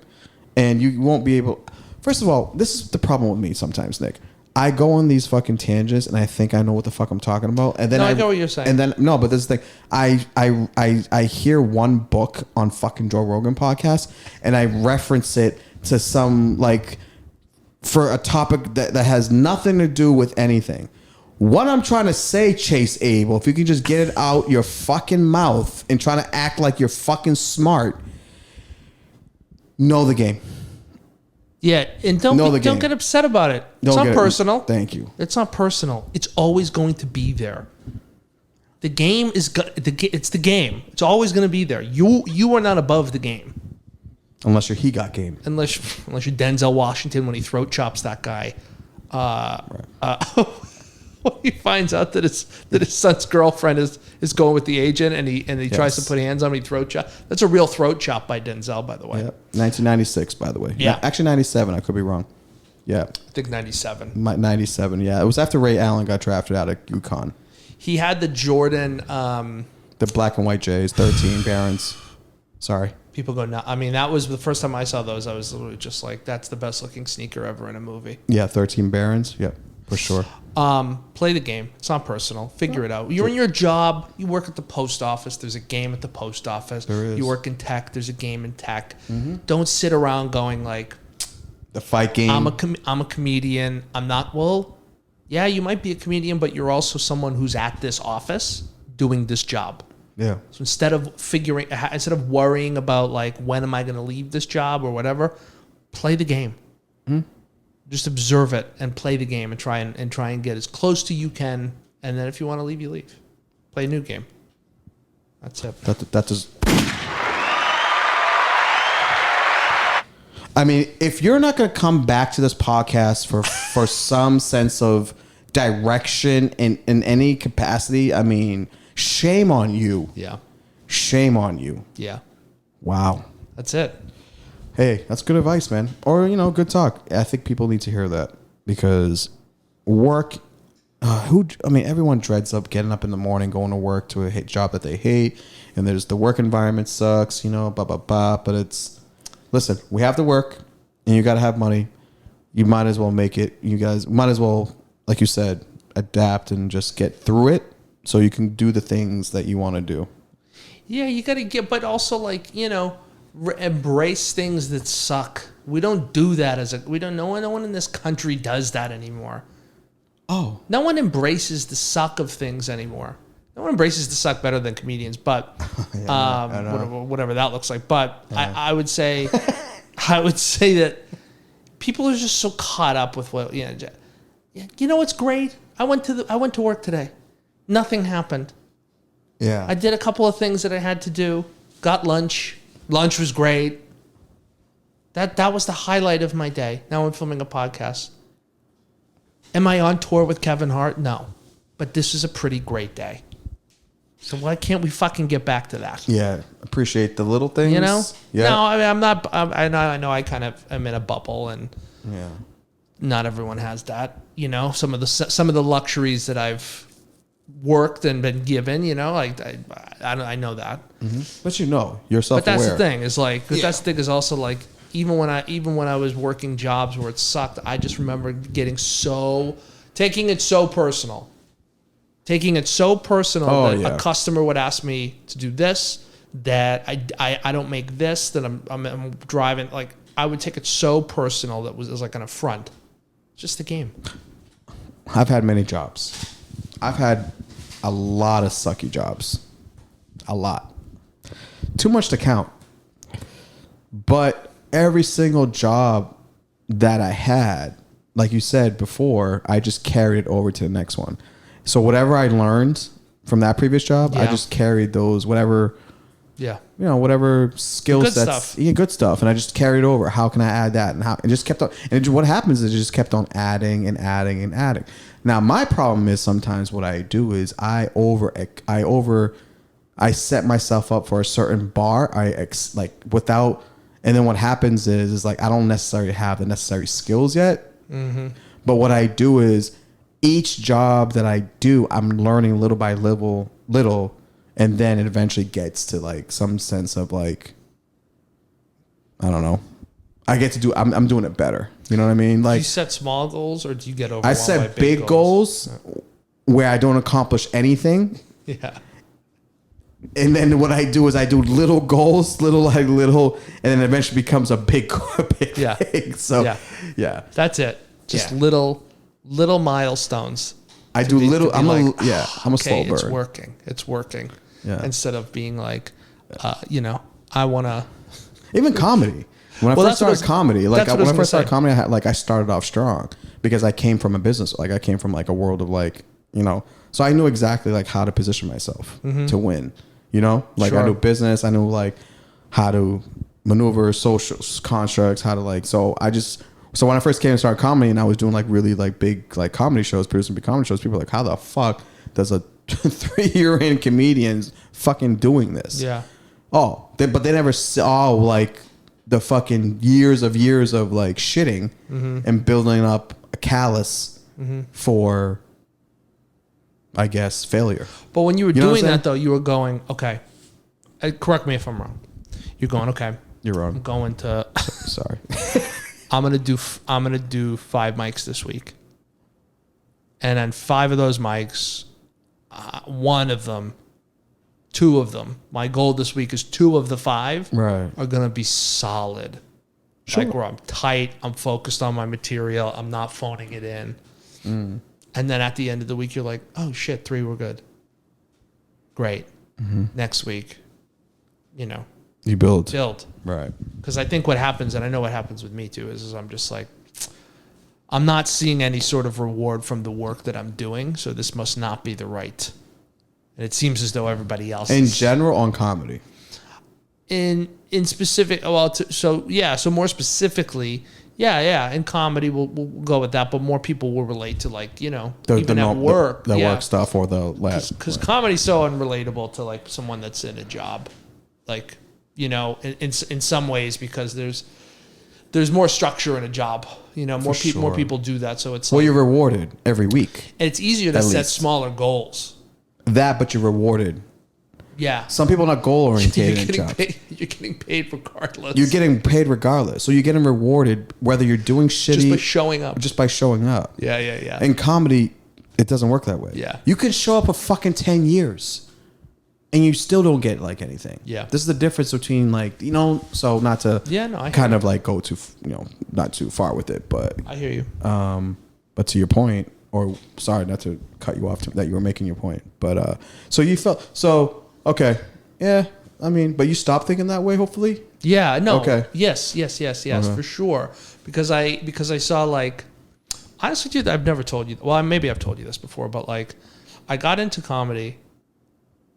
And you won't be able... First of all, this is the problem with me sometimes, Nick. I go on these fucking tangents and I think I know what the fuck I'm talking about. And then I know what you're saying. And then, no, but this is the thing. I hear one book on fucking Joe Rogan podcast and I reference it to some, like, for a topic that has nothing to do with anything. What I'm trying to say, Chase Abel, if you can just get it out your fucking mouth and trying to act like you're fucking smart, know the game. Yeah, and don't get upset about it. It's not personal. Thank you. It's not personal. It's always going to be there. The game is it's the game. It's always going to be there. You are not above the game. Unless you're he got game. Unless you're Denzel Washington when he throat chops that guy. When he finds out that his son's girlfriend is going with the agent and he tries to put hands on him, he throat chop. That's a real throat chop by Denzel, by the way. Yep. 1996, by the way. Yeah. Actually, 97. I could be wrong. Yeah. I think 97. 97, yeah. It was after Ray Allen got drafted out of UConn. He had the Jordan... the black and white J's, 13 Barons. Sorry. People go, no. I mean, that was the first time I saw those. I was literally just like, that's the best looking sneaker ever in a movie. Yeah, 13 Barons. Yep, for sure. Play the game. It's not personal. Figure it out. You're in your job. You work at the post office. There's a game at the post office. There is. You work in tech. There's a game in tech. Mm-hmm. Don't sit around going like, the fight game. I'm a comedian. I'm not. Well, yeah, you might be a comedian, but you're also someone who's at this office doing this job. Yeah. So instead of worrying about like, when am I going to leave this job or whatever, play the game. Mm-hmm. Just observe it and play the game and try and get as close to you can. And then if you want to leave, you leave. Play a new game. That's it. That does. I mean, if you're not going to come back to this podcast for some sense of direction in any capacity, I mean, shame on you. Yeah. Shame on you. Yeah. Wow. That's it. Hey, that's good advice, man. Or, good talk. I think people need to hear that because work, everyone dreads up getting up in the morning, going to work to a job that they hate. And there's the work environment sucks, blah, blah, blah. But listen, we have to work and you got to have money. You might as well make it. You guys might as well, like you said, adapt and just get through it so you can do the things that you want to do. Yeah, you got to but also like, embrace things that suck. We don't do that no one in this country does that anymore. Oh. No one embraces the suck of things anymore. No one embraces the suck better than comedians, but whatever that looks like. But yeah. I would say that people are just so caught up with what what's great? I went to work today. Nothing happened. Yeah. I did a couple of things that I had to do. Got lunch. Lunch was great. That was the highlight of my day. Now I'm filming a podcast. Am I on tour with Kevin Hart? No. But this is a pretty great day. So why can't we fucking get back to that? Yeah, appreciate the little things. You know? Yeah. No, I mean, I'm not. I know I kind of am in a bubble, and Yeah. not everyone has that. You know, some of the luxuries that I've worked and been given. You know, like I know that. Mm-hmm. But you know, you're self-aware. But that's the thing. Is like that's the thing. Is also like even when I was working jobs where it sucked, I just remember taking it so personal. Taking it so personal that a customer would ask me to do this, that I don't make this, that I'm driving. Like, I would take it so personal that it was like an affront. Just a game. I've had many jobs. I've had a lot of sucky jobs. A lot. Too much to count. But every single job that I had, like you said before, I just carried it over to the next one. So whatever I learned from that previous job, I just carried those, whatever skill sets, good stuff. And I just carried over. How can I add that? And it just kept on. And what happens is it just kept on adding and adding and adding. Now, my problem is sometimes what I do is I set myself up for a certain bar. And then what happens is like, I don't necessarily have the necessary skills yet. Mm-hmm. But what I do is, each job that I do, I'm learning little by little, and then it eventually gets to like some sense of like, I don't know. I get to do. I'm doing it better. You know what I mean? Like, do you set small goals or do you get overwhelmed? I set big goals where I don't accomplish anything. Yeah. And then what I do is I do little goals, and then it eventually becomes a big thing. So yeah, that's it. Just little milestones. I do little. I'm a slow bird. It's working. Yeah. Instead of being like, I want to. Even comedy. When I first started comedy, I started off strong because I came from a business. Like I came from like a world of like, so I knew exactly like how to position myself to win. I knew business. I knew like how to maneuver social constructs. How to like. So when I first came and started comedy, and I was doing like really like big like comedy shows, producing big comedy shows, people were like, how the fuck does a 3-year-in comedians fucking doing this? Yeah. But they never saw like the fucking years of like shitting and building up a callus for, I guess, failure. But when you were doing that though, you were going, okay, correct me if I'm wrong. You're going, okay, you're wrong. I'm going to. Sorry. I'm gonna do 5 mics this week, and then 5 of those mics, 2 of them. My goal this week is 2 of the 5 are gonna be solid. Sure. Like where I'm tight, I'm focused on my material, I'm not phoning it in. And then at the end of the week, you're like, oh shit, 3 were good. Great. Next week, you build. Right. Because I think what happens, and I know what happens with me too, is I'm just like, I'm not seeing any sort of reward from the work that I'm doing, so this must not be the right. And it seems as though everybody else in general on comedy. In specific, so more specifically, in comedy we'll go with that, but more people will relate to like, at work. The work stuff or the last. Because comedy's so unrelatable to like someone that's in a job. Like, in some ways, because there's more structure in a job. More people do that. So it's you're rewarded every week. And it's easier to set smaller goals. But you're rewarded. Yeah. Some people are not goal oriented in jobs. You're getting paid regardless. You're getting paid regardless. So you're getting rewarded whether you're doing shitty. Just by showing up. Just by showing up. Yeah. In comedy, it doesn't work that way. Yeah. You can show up for fucking 10 years. And you still don't get like anything. Yeah. This is the difference between like, so not to kind of like go too, not too far with it, but I hear you. But to your point, or sorry, not to cut you off, that you were making your point, but so you felt, okay. Yeah. I mean, but you stopped thinking that way, hopefully? Yeah. No. Okay. Yes, for sure. Because I saw like, honestly, dude, I've never told you, well, maybe I've told you this before, but like I got into comedy.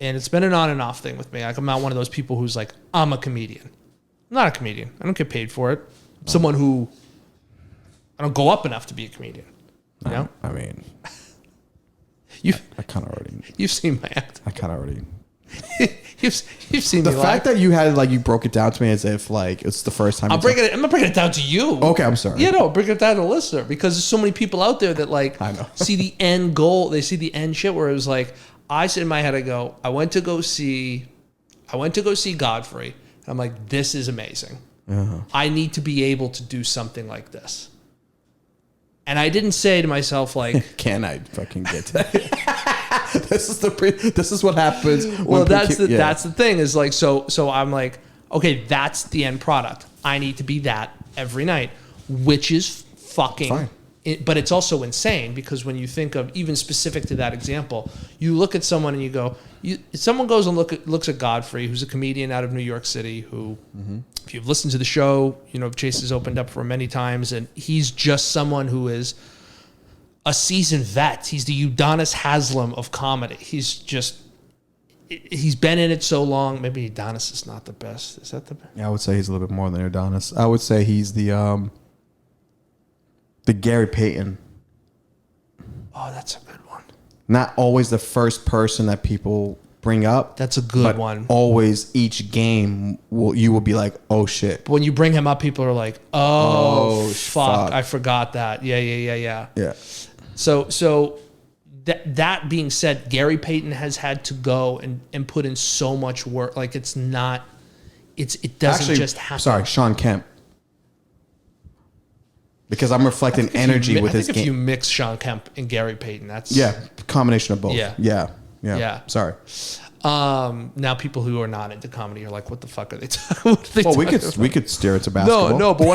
And it's been an on and off thing with me. Like, I'm not one of those people who's like, I'm a comedian. I'm not a comedian. I don't get paid for it. I'm someone who, I don't go up enough to be a comedian. You know? I mean, I kind of already. You've seen my act. I kind of already. you've seen the me fact live. that you had like you broke it down to me as if like it's the first time. I'm not breaking it down to you. Okay, I'm sorry. Yeah, no, bring it down to the listener because there's so many people out there that like I know. see the end goal. They see the end shit where it was like I sit in my head. I went to go see Godfrey. I'm like, this is amazing. Uh-huh. I need to be able to do something like this. And I didn't say to myself like, can I fucking get to that? This is what happens. Well, that's the thing is like, so I'm like, okay, that's the end product. I need to be that every night, which is fucking fine. But it's also insane because when you think of even specific to that example, you look at someone and you go, someone goes and looks at Godfrey, who's a comedian out of New York City, who, if you've listened to the show, Chase has opened up for him many times, and he's just someone who is a seasoned vet. He's the Udonis Haslem of comedy. He's been in it so long. Maybe Udonis is not the best. Is that the best? Yeah, I would say he's a little bit more than Udonis. I would say he's the Gary Payton. Oh, that's a good one. Not always the first person that people bring up. That's a good one. Always each game you will be like, oh shit. But when you bring him up, people are like, oh fuck, I forgot that. Yeah. Yeah. So that being said, Gary Payton has had to go and put in so much work. Like it doesn't just happen. Sorry, Sean Kemp. Because I'm reflecting energy with his game. If you mix Sean Kemp and Gary Payton, that's combination of both. Yeah. Sorry. Now people who are not into comedy are like, what the fuck are they talking about? Well, we could steer it to basketball. No, but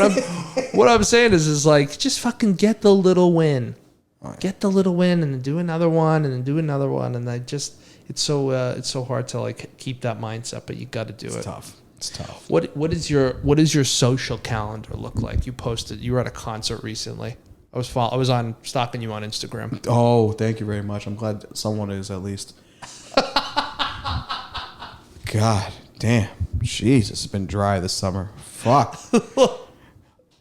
what I'm saying is like just fucking get the little win. Right. Get the little win and then do another one and then do another one and it's so hard to like keep that mindset, but you got to do it. It's tough. What is your social calendar look like? You were at a concert recently. I was stalking you on Instagram. Oh, thank you very much. I'm glad someone is at least. God damn. Jesus, it's been dry this summer. Fuck.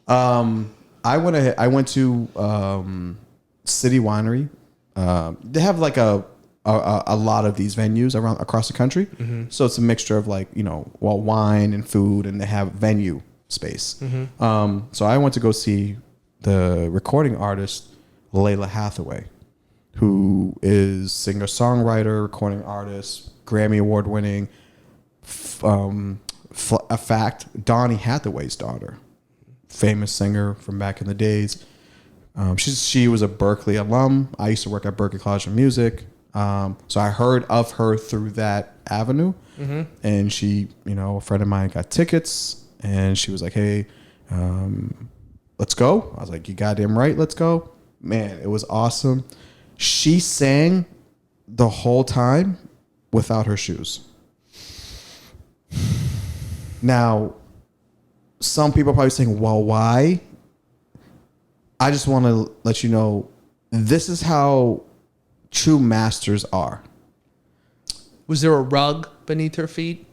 I went to City Winery. They have like a lot of these venues across the country. Mm-hmm. So it's a mixture of like, wine and food, and they have venue space. Mm-hmm. So I went to go see the recording artist, Layla Hathaway, who is singer-songwriter, recording artist, Grammy Award winning, a fact, Donny Hathaway's daughter, famous singer from back in the days. She was a Berkeley alum. I used to work at Berkeley College of Music. So I heard of her through that avenue. Mm-hmm. And she, a friend of mine got tickets and she was like, hey, let's go. I was like, you goddamn right, let's go. Man, it was awesome. She sang the whole time without her shoes. Now, some people are probably saying, well, why? I just want to let you know, this is how true masters are. Was there a rug beneath her feet?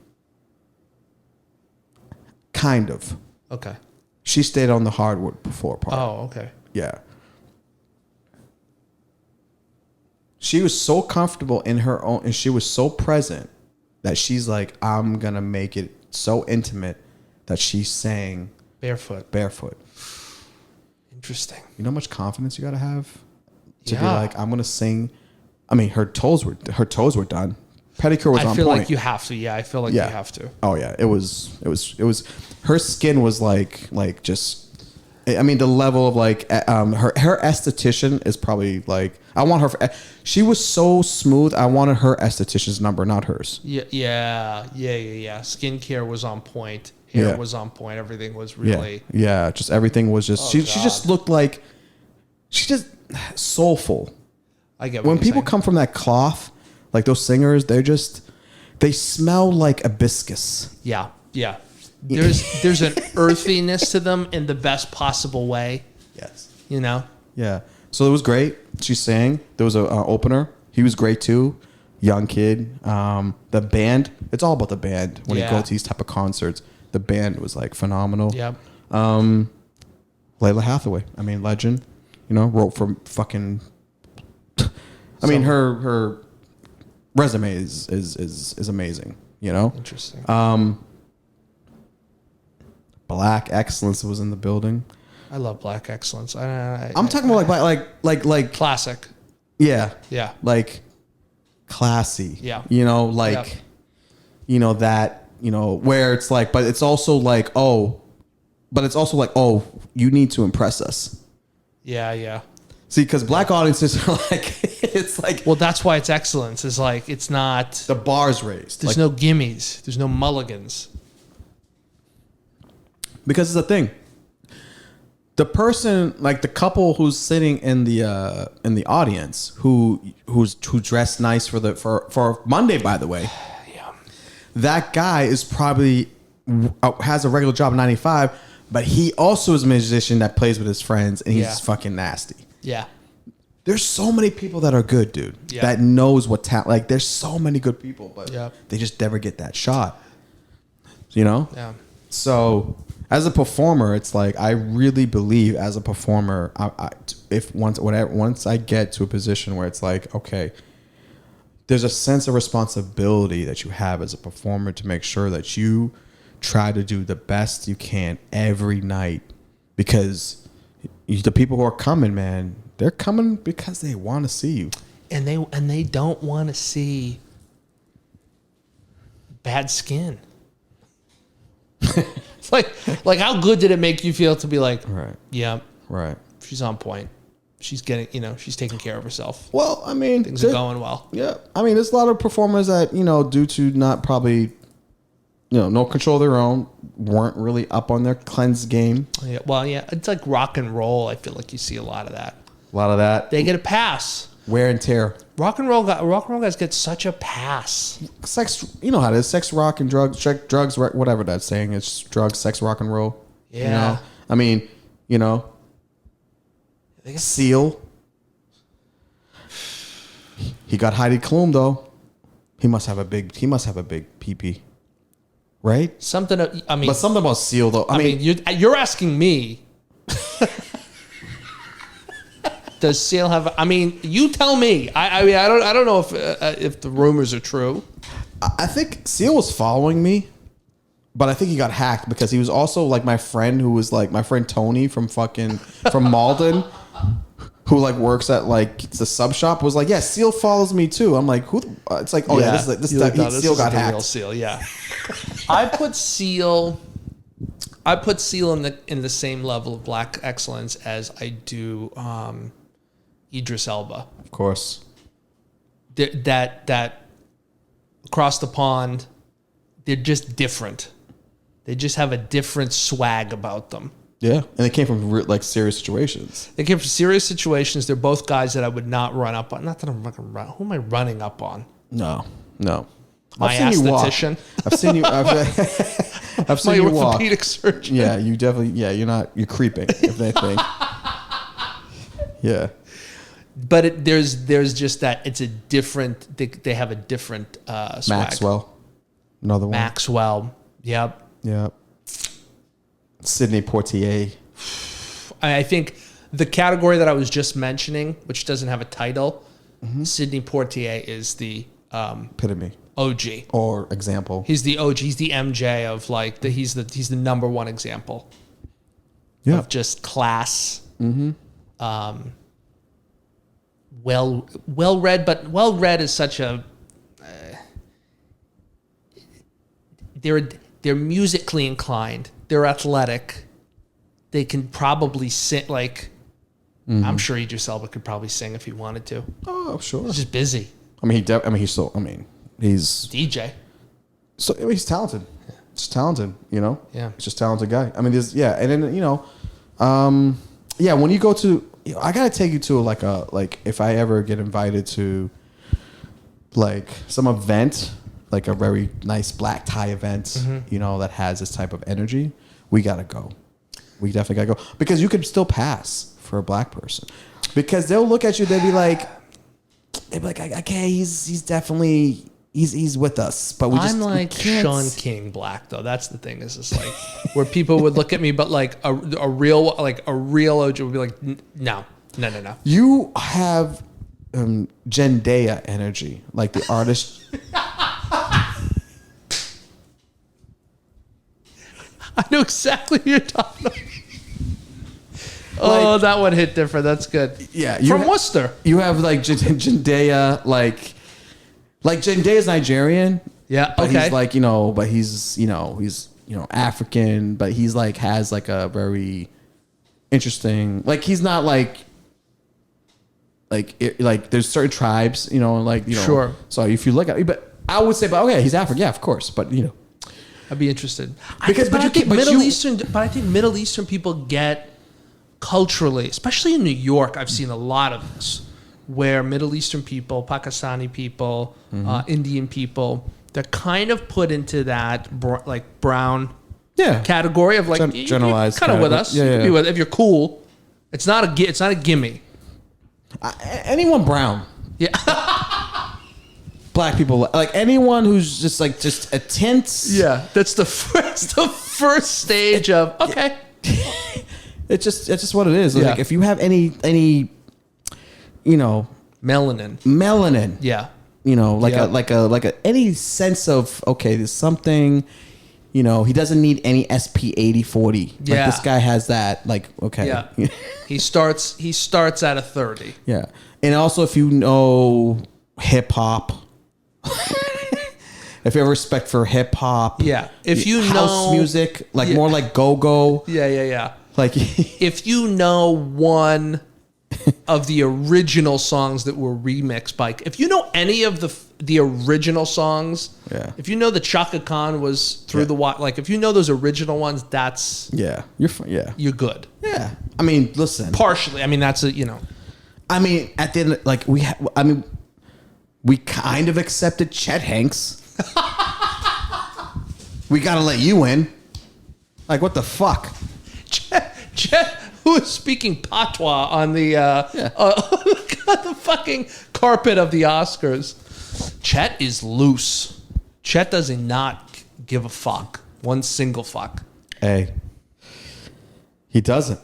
Kind of. Okay. She stayed on the hardwood before part. Oh, okay. Yeah. She was so comfortable in her own, and she was so present that she's like, I'm going to make it so intimate that she sang barefoot. Interesting. You know how much confidence you got to have to be like, I'm going to sing. I mean, her toes were done. Pedicure was on point. I feel like you have to. Yeah, I feel like you have to. Oh yeah, it was. Her skin was like just. I mean, the level of like her esthetician is probably like, I want her. She was so smooth. I wanted her esthetician's number, not hers. Yeah. Skincare was on point. Hair was on point. Everything was really. Yeah. Just everything was just. She just looked like. She just soulful. I get when people come from that cloth, like those singers, they smell like hibiscus. Yeah. There's an earthiness to them in the best possible way. Yes. Yeah. So it was great. She sang. There was an opener. He was great too. Young kid. The band. It's all about the band when you go to these type of concerts. The band was like phenomenal. Yeah. Layla Hathaway. I mean, legend. Wrote for fucking. I mean, her resume is amazing. You know, Interesting. Black excellence was in the building. I love black excellence. I'm talking about like classic. Yeah. Yeah. Like classy. Yeah. You know, like, Yep. you know, that, you know, where it's like, but it's also like, oh, you need to impress us. Yeah. Yeah. See, because black audiences are like, it's like. Well, that's why it's excellence. Is like, it's not. The bar's raised. There's no gimmies. There's no mulligans. Because it's a thing. The person, like the couple who's sitting in the audience, who dressed nice for Monday, by the way. Yeah. That guy is probably has a regular job in 95, but he also is a musician that plays with his friends, and he's fucking nasty. Yeah. There's so many people that are good, dude. Yeah. That knows what talent. Like, there's so many good people, but Yep. they just never get that shot. You know? Yeah. So, as a performer, it's like I really believe as a performer, once I get to a position where it's like, okay, there's a sense of responsibility that you have as a performer to make sure that you try to do the best you can every night, because the people who are coming, man, they're coming because they want to see you, And they don't want to see bad skin. It's like how good did it make you feel to be like, right? Yeah, Right. she's on point. She's getting, she's taking care of herself. Well, I mean, Things are going well. Yeah, I mean, there's a lot of performers that, due to not probably, no control of their own, weren't really up on their cleanse game. Yeah, well, yeah, it's like rock and roll. I feel like you see a lot of that. A lot of that. They get a pass. Wear and tear. Rock and roll guys get such a pass. Sex, you know how it is. Sex, rock, and drugs, whatever that saying is. Drugs, sex, rock, and roll. Yeah. I mean, Seal. He got Heidi Klum though. He must have a big pee-pee. Right? Something about Seal though. I mean, you're asking me. Does Seal have? I mean, you tell me. I don't know if the rumors are true. I think Seal was following me, but I think he got hacked because he was also like my friend who was like my friend Tony from Malden, who like works at like the sub shop, was like, yeah, Seal follows me too. I'm like, who? It's like, oh yeah, Seal got hacked. Real Seal, yeah. I put Seal in the same level of black excellence as I do Idris Elba. Of course. That across the pond, they're just different. They just have a different swag about them. Yeah, and they came from like serious situations. They came from serious situations. They're both guys that I would not run up on. Not that I'm fucking run. Who am I running up on? No. My aesthetician. I've seen you. I've seen you walk. My orthopedic surgeon. Yeah, you definitely. Yeah, you're creeping. If they think. Yeah. But there's just that it's a different. They have a different swag. Maxwell, another one. Maxwell. Yep. Sidney Poitier. I think the category that I was just mentioning, which doesn't have a title, Sidney Poitier is the epitome. OG or example. He's the OG. He's the MJ of like he's the number one example. Yeah. Of just class. Well read, but well read is such a. They're musically inclined. They're athletic. They can probably sing like. I'm sure Idris Elba could probably sing if he wanted to. Oh, sure. He's just busy. He's DJ. So he's talented. Just talented, Yeah. He's just a talented guy. And then when you go to, I gotta take you to like if I ever get invited to like some event, like a very nice black tie event, that has this type of energy, we gotta go. We definitely gotta go because you can still pass for a black person because they'll look at you, they'll be like, okay, he's definitely. He's with us, but I'm like Sean King black though. That's the thing. Is just like where people would look at me, but like a real OG would be like, no. You have Zendaya energy, like the artist. I know exactly what you're talking about. Oh, that one hit different. That's good. Yeah, from Worcester. You have like Zendaya, like Zendaya's Nigerian. Yeah, but okay. he's like but he's African, but he's like has like a very interesting, like he's not like there's certain tribes, Sure. So if you look at, but I would say, but okay, he's African, yeah, of course, but I'd be interested because I think Middle Eastern people get culturally, especially in New York. I've seen a lot of this, where Middle Eastern people, Pakistani people, Indian people, they're kind of put into that brown category of like generalized, kind of with us. Yeah, yeah. If you're cool, it's not a gimme. Anyone brown, yeah. Black people, like anyone who's just a tint. Yeah, that's the first stage of okay. It's just what it is. Yeah. Like if you have any melanin. Yeah. Any sense of, okay, there's something, he doesn't need any SP8040. Yeah. Like this guy has that, like, okay. Yeah. he starts at a 30. Yeah. And also if you know hip hop, if you have respect for hip hop. Yeah. If you house music, like more like go-go. Yeah. Like if you know one of the original songs that were remixed by, if you know any of the original songs, if you know that Chaka Khan was through the wire, like if you know those original ones, that's you're good. Yeah, I mean, listen, partially. I mean, that's I mean, at the end, like we kind of accepted Chet Hanks. We gotta let you in. Like, what the fuck? Chet, who is speaking patois on the the fucking carpet of the Oscars. Chet is loose. Chet does not give a fuck. One single fuck. Hey, he doesn't.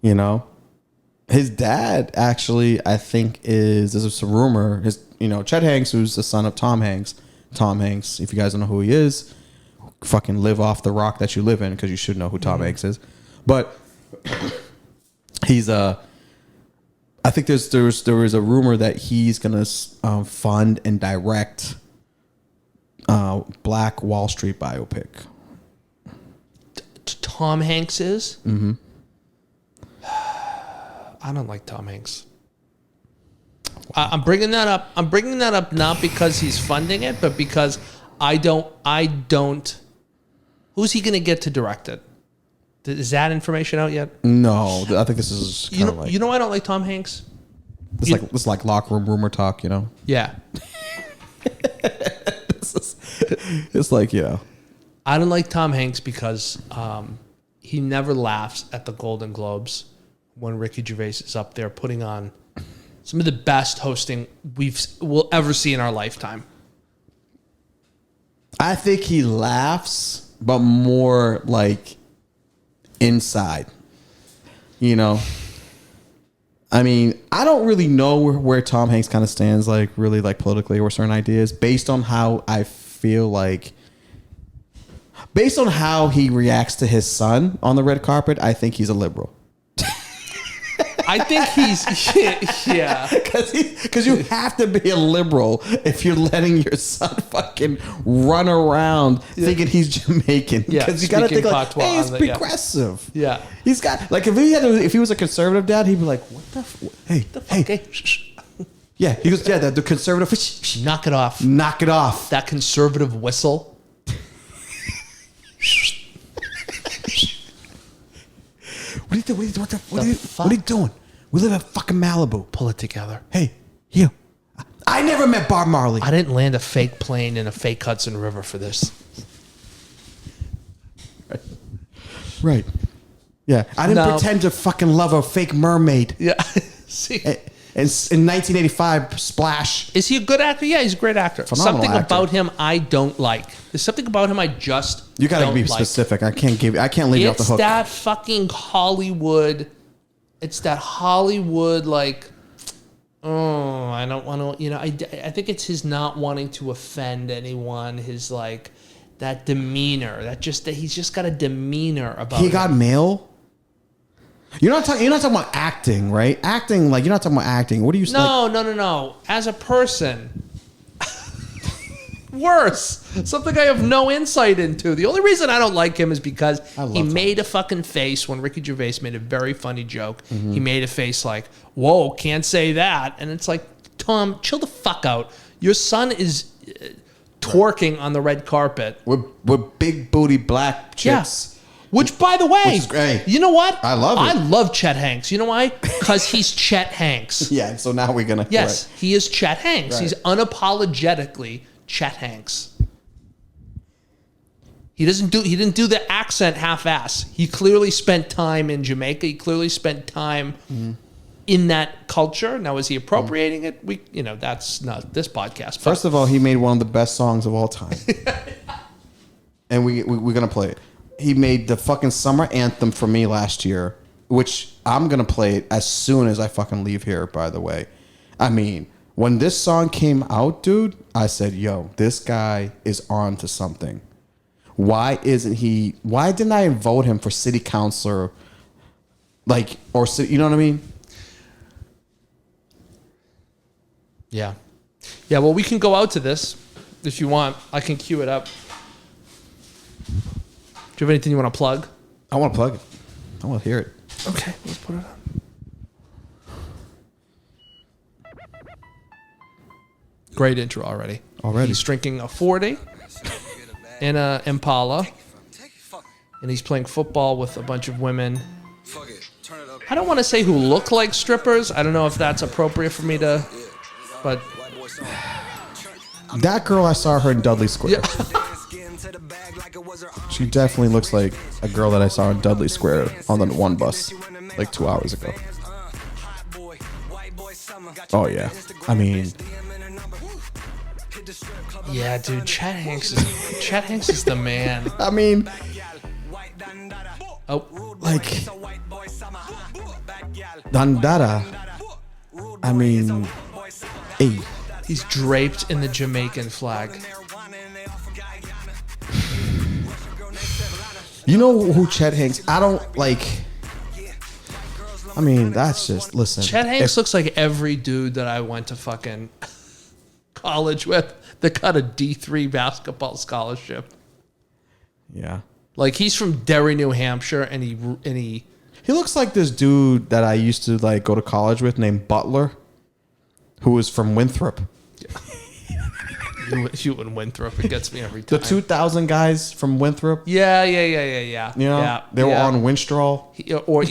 His dad actually, I think, there's a rumor. Chet Hanks, who's the son of Tom Hanks. Tom Hanks, if you guys don't know who he is, fucking live off the rock that you live in, because you should know who Tom Hanks is. But he's I think there was a rumor that he's gonna fund and direct Black Wall Street biopic. Tom Hanks is? Mm-hmm. I don't like Tom Hanks. I'm bringing that up. I'm bringing that up not because he's funding it, but because I don't. Who's he gonna get to direct it? Is that information out yet? No, I think this is kind of like... I don't like Tom Hanks. It's like locker room rumor talk, Yeah. It's like, I don't like Tom Hanks because he never laughs at the Golden Globes when Ricky Gervais is up there putting on some of the best hosting we'll ever see in our lifetime. I think he laughs, but more like... inside, I mean, I don't really know where Tom Hanks kind of stands, like really like politically or certain ideas, based on how I feel like, based on how he reacts to his son on the red carpet. I think he's a liberal. I think he's yeah. Because you have to be a liberal if you're letting your son fucking run around thinking he's Jamaican. Because you got to think like, hey, he's progressive. Yeah. He's got like if he was a conservative dad, he'd be like, what the hey, the fuck? Hey. Yeah, he goes, the conservative. Knock it off. Knock it off. That conservative whistle. What are you doing? What are you doing? We live in fucking Malibu. Pull it together. Hey, you. I never met Bob Marley. I didn't land a fake plane in a fake Hudson River for this. Right. Yeah. I didn't pretend to fucking love a fake mermaid. Yeah. See. In 1985, Splash. Is he a good actor? Yeah, he's a great actor. Phenomenal something actor. about him I don't like. There's something about him I just You gotta don't be like. specific. I can't leave you off the hook. It's that fucking Hollywood. It's that Hollywood like Oh, I don't want to, I think it's his not wanting to offend anyone, his like that demeanor, that he's just got a demeanor about He got mail? You're not talking about acting, right? Acting, like, you're not talking about acting. What are you saying? No. As a person, worse. Something I have no insight into. The only reason I don't like him is because he made a fucking face when Ricky Gervais made a very funny joke. Mm-hmm. He made a face like, whoa, can't say that. And it's like, Tom, chill the fuck out. Your son is twerking on the red carpet. With big booty black chicks. Yeah. Which, by the way, which is great. You know what? I love it. I love Chet Hanks. You know why? Because he's Chet Hanks. Yeah, so now we're going to... Yes, right. He is Chet Hanks. Right. He's unapologetically Chet Hanks. He didn't do the accent half-ass. He clearly spent time in Jamaica. He clearly spent time in that culture. Now, is he appropriating it? That's not this podcast. First of all, he made one of the best songs of all time. And we're going to play it. He made the fucking summer anthem for me last year, which I'm going to play it as soon as I fucking leave here, by the way. I mean, when this song came out, dude, I said, yo, this guy is on to something. Why didn't I vote him for city councilor? Like, or, you know what I mean? Yeah. Yeah, well, we can go out to this if you want. I can cue it up. Do you have anything you want to plug? I want to plug it. I want to hear it. Okay, let's put it on. Great intro already. He's drinking a 40 in a Impala, and he's playing football with a bunch of women. I don't want to say who look like strippers. I don't know if that's appropriate for me to, but... That girl, I saw her in Dudley Square. Yeah. She definitely looks like a girl that I saw in Dudley Square on the one bus like 2 hours ago. Oh, yeah. I mean... Yeah, dude, Chet Hanks is the man. I mean... Oh. Like... Dandara. I mean... Hey. He's draped in the Jamaican flag. You know who Chet Hanks? I don't like... I mean, that's just... Listen. Chet Hanks looks like every dude that I went to fucking college with that got a D3 basketball scholarship. Yeah. Like, he's from Derry, New Hampshire, and he looks like this dude that I used to like go to college with named Butler, who was from Winthrop. You and Winthrop, it gets me every time. The 2000 guys from Winthrop. Yeah. You know, they were on Winstrol. Or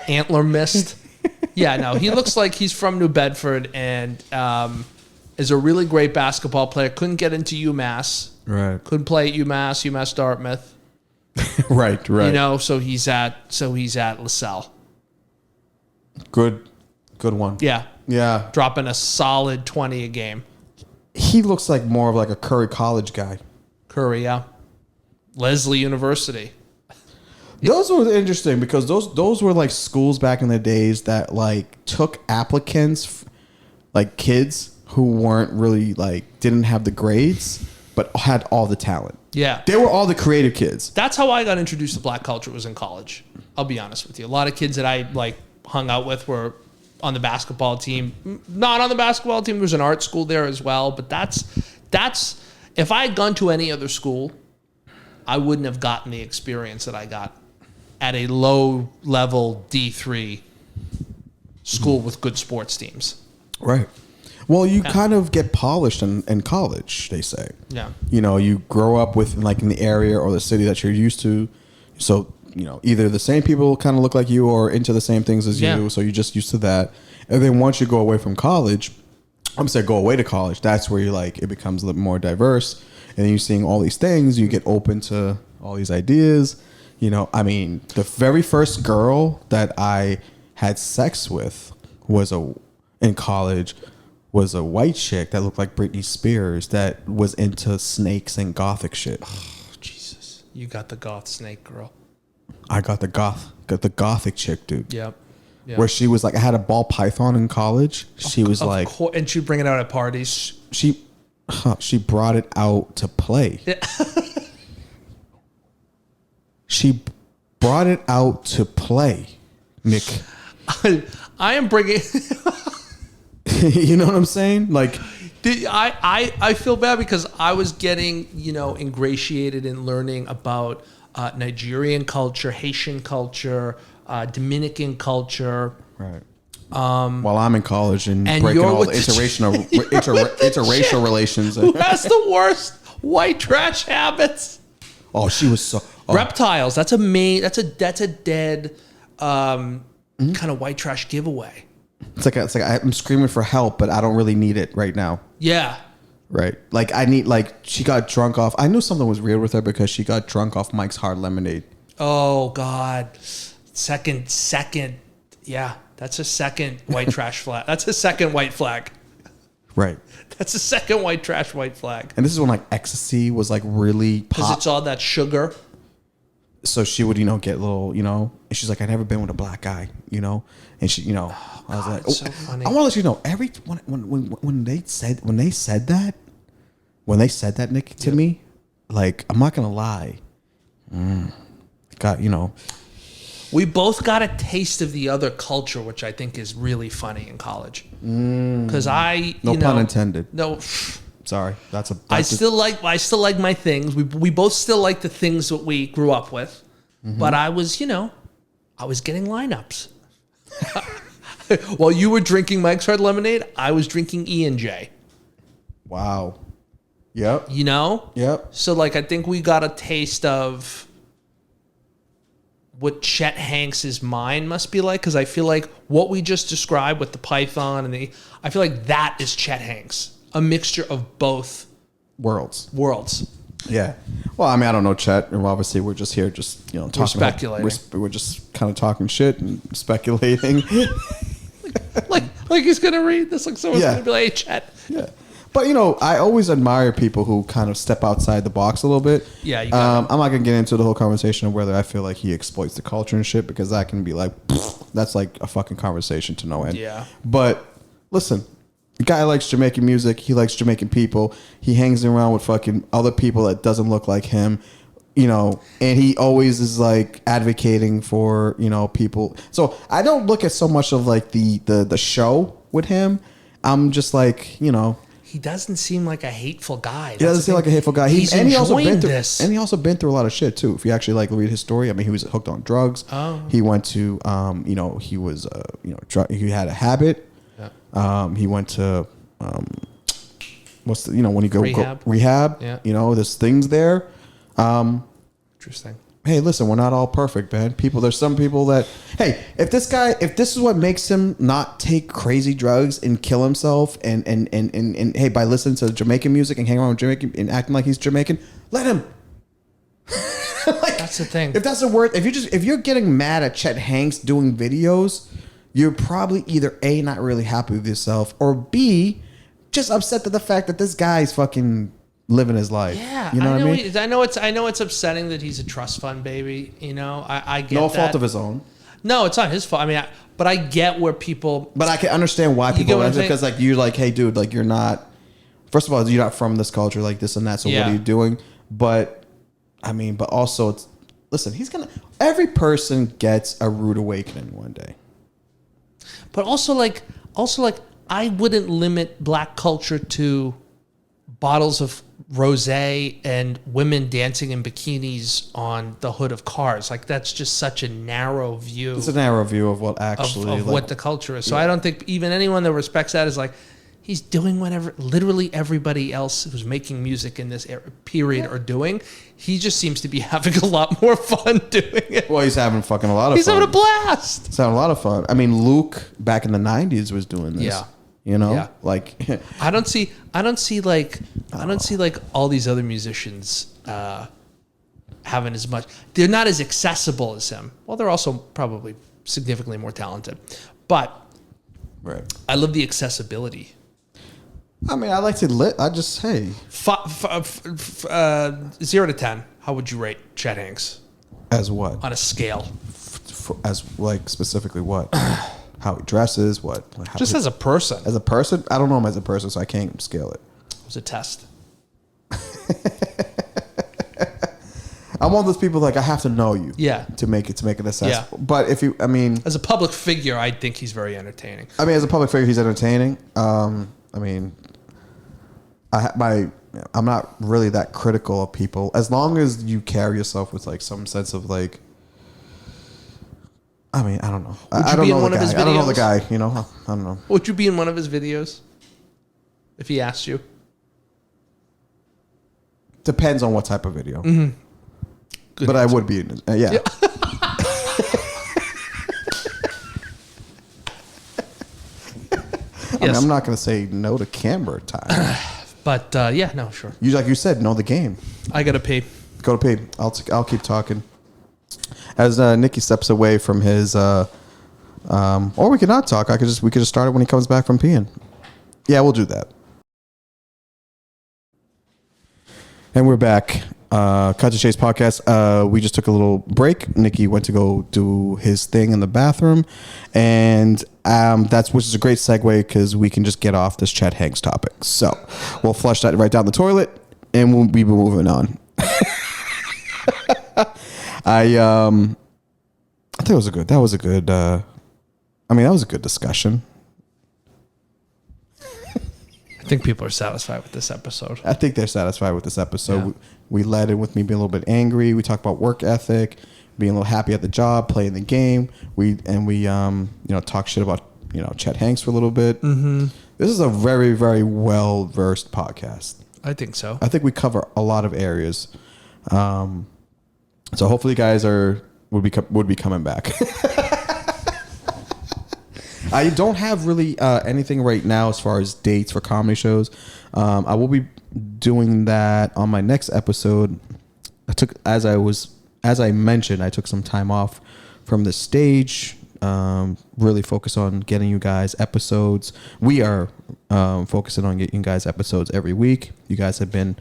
Antler Mist. Yeah, no, he looks like he's from New Bedford and is a really great basketball player. Couldn't get into UMass. Right. Couldn't play at UMass Dartmouth. right. You know, so he's at LaSalle. Good one. Yeah. Dropping a solid 20 a game. He looks like more of like a Curry College guy. Curry, yeah. Lesley University. Those were interesting because those were like schools back in the days that like took applicants, like kids who weren't really like didn't have the grades but had all the talent. Yeah. They were all the creative kids. That's how I got introduced to black culture, was in college. I'll be honest with you. A lot of kids that I like hung out with were on the basketball team. Not on the basketball team. There was an art school there as well. But that's if I had gone to any other school, I wouldn't have gotten the experience that I got at a low-level D3 school with good sports teams. Right. Well, you kind of get polished in college, they say. Yeah. You know, you grow up with like in the area or the city that you're used to. So, you know, either the same people kind of look like you or into the same things as you. So you're just used to that. And then once you go away from college, go away to college, that's where you're like, it becomes a little more diverse. And then you're seeing all these things. You get open to all these ideas. You know, I mean, the very first girl that I had sex with in college was a white chick that looked like Britney Spears that was into snakes and gothic shit. Oh, You got the goth snake girl. I got the gothic chick, dude. Yep. where she was like, I had a ball python in college. She was like, and she'd bring it out at parties. She brought it out to play. She brought it out to play, Nick. I am bringing. You know what I'm saying? Like, I feel bad because I was getting, ingratiated in learning about Nigerian culture, Haitian culture, Dominican culture. Right. While I'm in college and breaking all the interracial relations. Who has the worst white trash habits? Oh, she was so reptiles. That's a dead kind of white trash giveaway. It's like I'm screaming for help, but I don't really need it right now. Yeah. Right. Like I need she got drunk off. I knew something was weird with her because she got drunk off Mike's Hard Lemonade. Oh God. Second. Yeah. That's a second white trash flag. That's a second white flag. Right. That's a second white flag. And this is when like ecstasy was like really pop. Because it's all that sugar. So she would, get a little, and she's like, I've never been with a black guy, and she, I was like, so funny. I want to let you know when they said that, Nick, to me, like, I'm not gonna lie, we both got a taste of the other culture, which I think is really funny in college. Because no pun intended. No. Sorry, I still like my things. We both still like the things that we grew up with, but I was getting lineups. While you were drinking Mike's Hard Lemonade, I was drinking E&J. Wow. Yep. Yep. So like, I think we got a taste of what Chet Hanks' mind must be like, because I feel like what we just described with the python I feel like that is Chet Hanks. A mixture of both worlds. Yeah. Well, I mean, I don't know Chet, and obviously we're just here, talking. We're speculating. We're just kind of talking shit and speculating. like he's gonna read this. Like someone's gonna be like, "Hey, Chet." Yeah. But I always admire people who kind of step outside the box a little bit. Yeah. I'm not gonna get into the whole conversation of whether I feel like he exploits the culture and shit, because that can be like, that's like a fucking conversation to no end. Yeah. But listen. The guy likes Jamaican music. He likes Jamaican people. He hangs around with fucking other people that doesn't look like him, and he always is like advocating for, people. So I don't look at so much of like the show with him. I'm just like, He doesn't seem like a hateful guy. He doesn't seem like a hateful guy. He's enjoying this. And he also been through a lot of shit too. If you actually like read his story, I mean, he was hooked on drugs. Oh. He went to, he was, he had a habit. He went to when you go rehab. Yeah. There's things there. Interesting. Hey, listen, we're not all perfect, man. There's some people that, hey, if this is what makes him not take crazy drugs and kill himself, and hey, by listening to Jamaican music and hanging around with Jamaican and acting like he's Jamaican, let him. That's the thing. If that's a word, if you're getting mad at Chet Hanks doing videos, you're probably either A, not really happy with yourself, or B, just upset at the fact that this guy's fucking living his life. Yeah, you know what I mean? I know it's upsetting that he's a trust fund baby. I get no that. fault of his own. No, it's not his fault. I mean, but I get where people. But I can understand why people do it, because like you're like, hey, dude, like you're not. First of all, you're not from this culture, like this and that. So what are you doing? But I mean, but also, listen, every person gets a rude awakening one day. But also, I wouldn't limit black culture to bottles of rosé and women dancing in bikinis on the hood of cars. Like, that's just such a narrow view. It's a narrow view of what actually of what the culture is. So I don't think even anyone that respects that is like, he's doing whatever literally everybody else who's making music in this period are doing. He just seems to be having a lot more fun doing it. Well, he's having fucking a lot of fun. He's having a blast. He's having a lot of fun. I mean, Luke back in the 90s was doing this. Yeah. Like I don't see like all these other musicians having as much. They're not as accessible as him. Well, they're also probably significantly more talented. But I love the accessibility. I mean, I like to I just, hey. 0 to 10, how would you rate Chet Hanks? As what? On a scale. as like specifically what? How he dresses? What? How Just as a person. As a person, I don't know him as a person, so I can't scale it. It was a test. I'm one of those people like I have to know you, to make an assessment. Yeah. But if you, as a public figure, I think he's very entertaining. I mean, as a public figure, he's entertaining. I mean, I'm not really that critical of people as long as you carry yourself with like some sense of like. I mean, I don't know. I don't know the guy. I don't know the guy. You know, I don't know. Would you be in one of his videos if he asked you? Depends on what type of video. Mm-hmm. But answer. I would be in it. Yeah. I mean, I'm not going to say no to camera time. But no, sure. You like you said, know the game. I gotta pee. Go to pee. I'll keep talking. As Nicky steps away from his, or we could not talk. We could just start it when he comes back from peeing. Yeah, we'll do that. And we're back. Cut to Chase podcast. We just took a little break. Nicky went to go do his thing in the bathroom, and which is a great segue because we can just get off this Chet Hanks topic. So we'll flush that right down the toilet, and we'll be moving on. I think that was a good discussion. I think people are satisfied with this episode. I think they're satisfied with this episode. Yeah. We led in with me being a little bit angry. We talked about work ethic, being a little happy at the job, playing the game. We talk shit about, Chet Hanks for a little bit. Mm-hmm. This is a very, very well-versed podcast. I think so. I think we cover a lot of areas. So hopefully you guys would be coming back. I don't have really anything right now as far as dates for comedy shows. I will be doing that on my next episode. As I mentioned, I took some time off from the stage. Really focus on getting you guys episodes. We are focusing on getting you guys episodes every week. You guys have been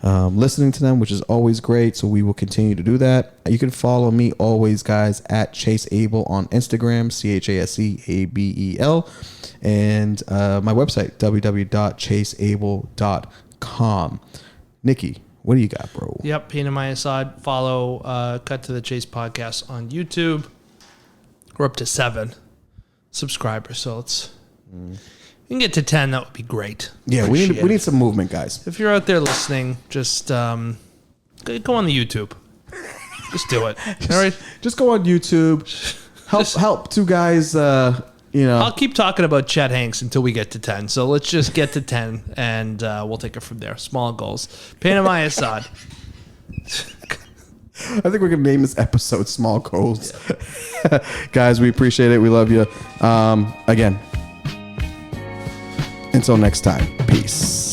listening to them, which is always great. So we will continue to do that. You can follow me always, guys, at Chase Abel on Instagram, ChaseAbel, and my website, www.chaseabel.com. Nicky, what do you got, bro? Yep, Pina Mayasad. Follow Cut to the Chase podcast on YouTube. We're up to 7 subscribers, so let's... You can get to 10, that would be great. Yeah, we need some movement, guys. If you're out there listening, just go on the YouTube. Just do it. All right, just go on YouTube. Help two guys. I'll keep talking about Chet Hanks until we get to 10. So let's just get to 10, and we'll take it from there. Small goals. Panamai Assad. I think we're gonna name this episode "Small Goals." Yeah. Guys, we appreciate it. We love you. Again. Until next time, peace.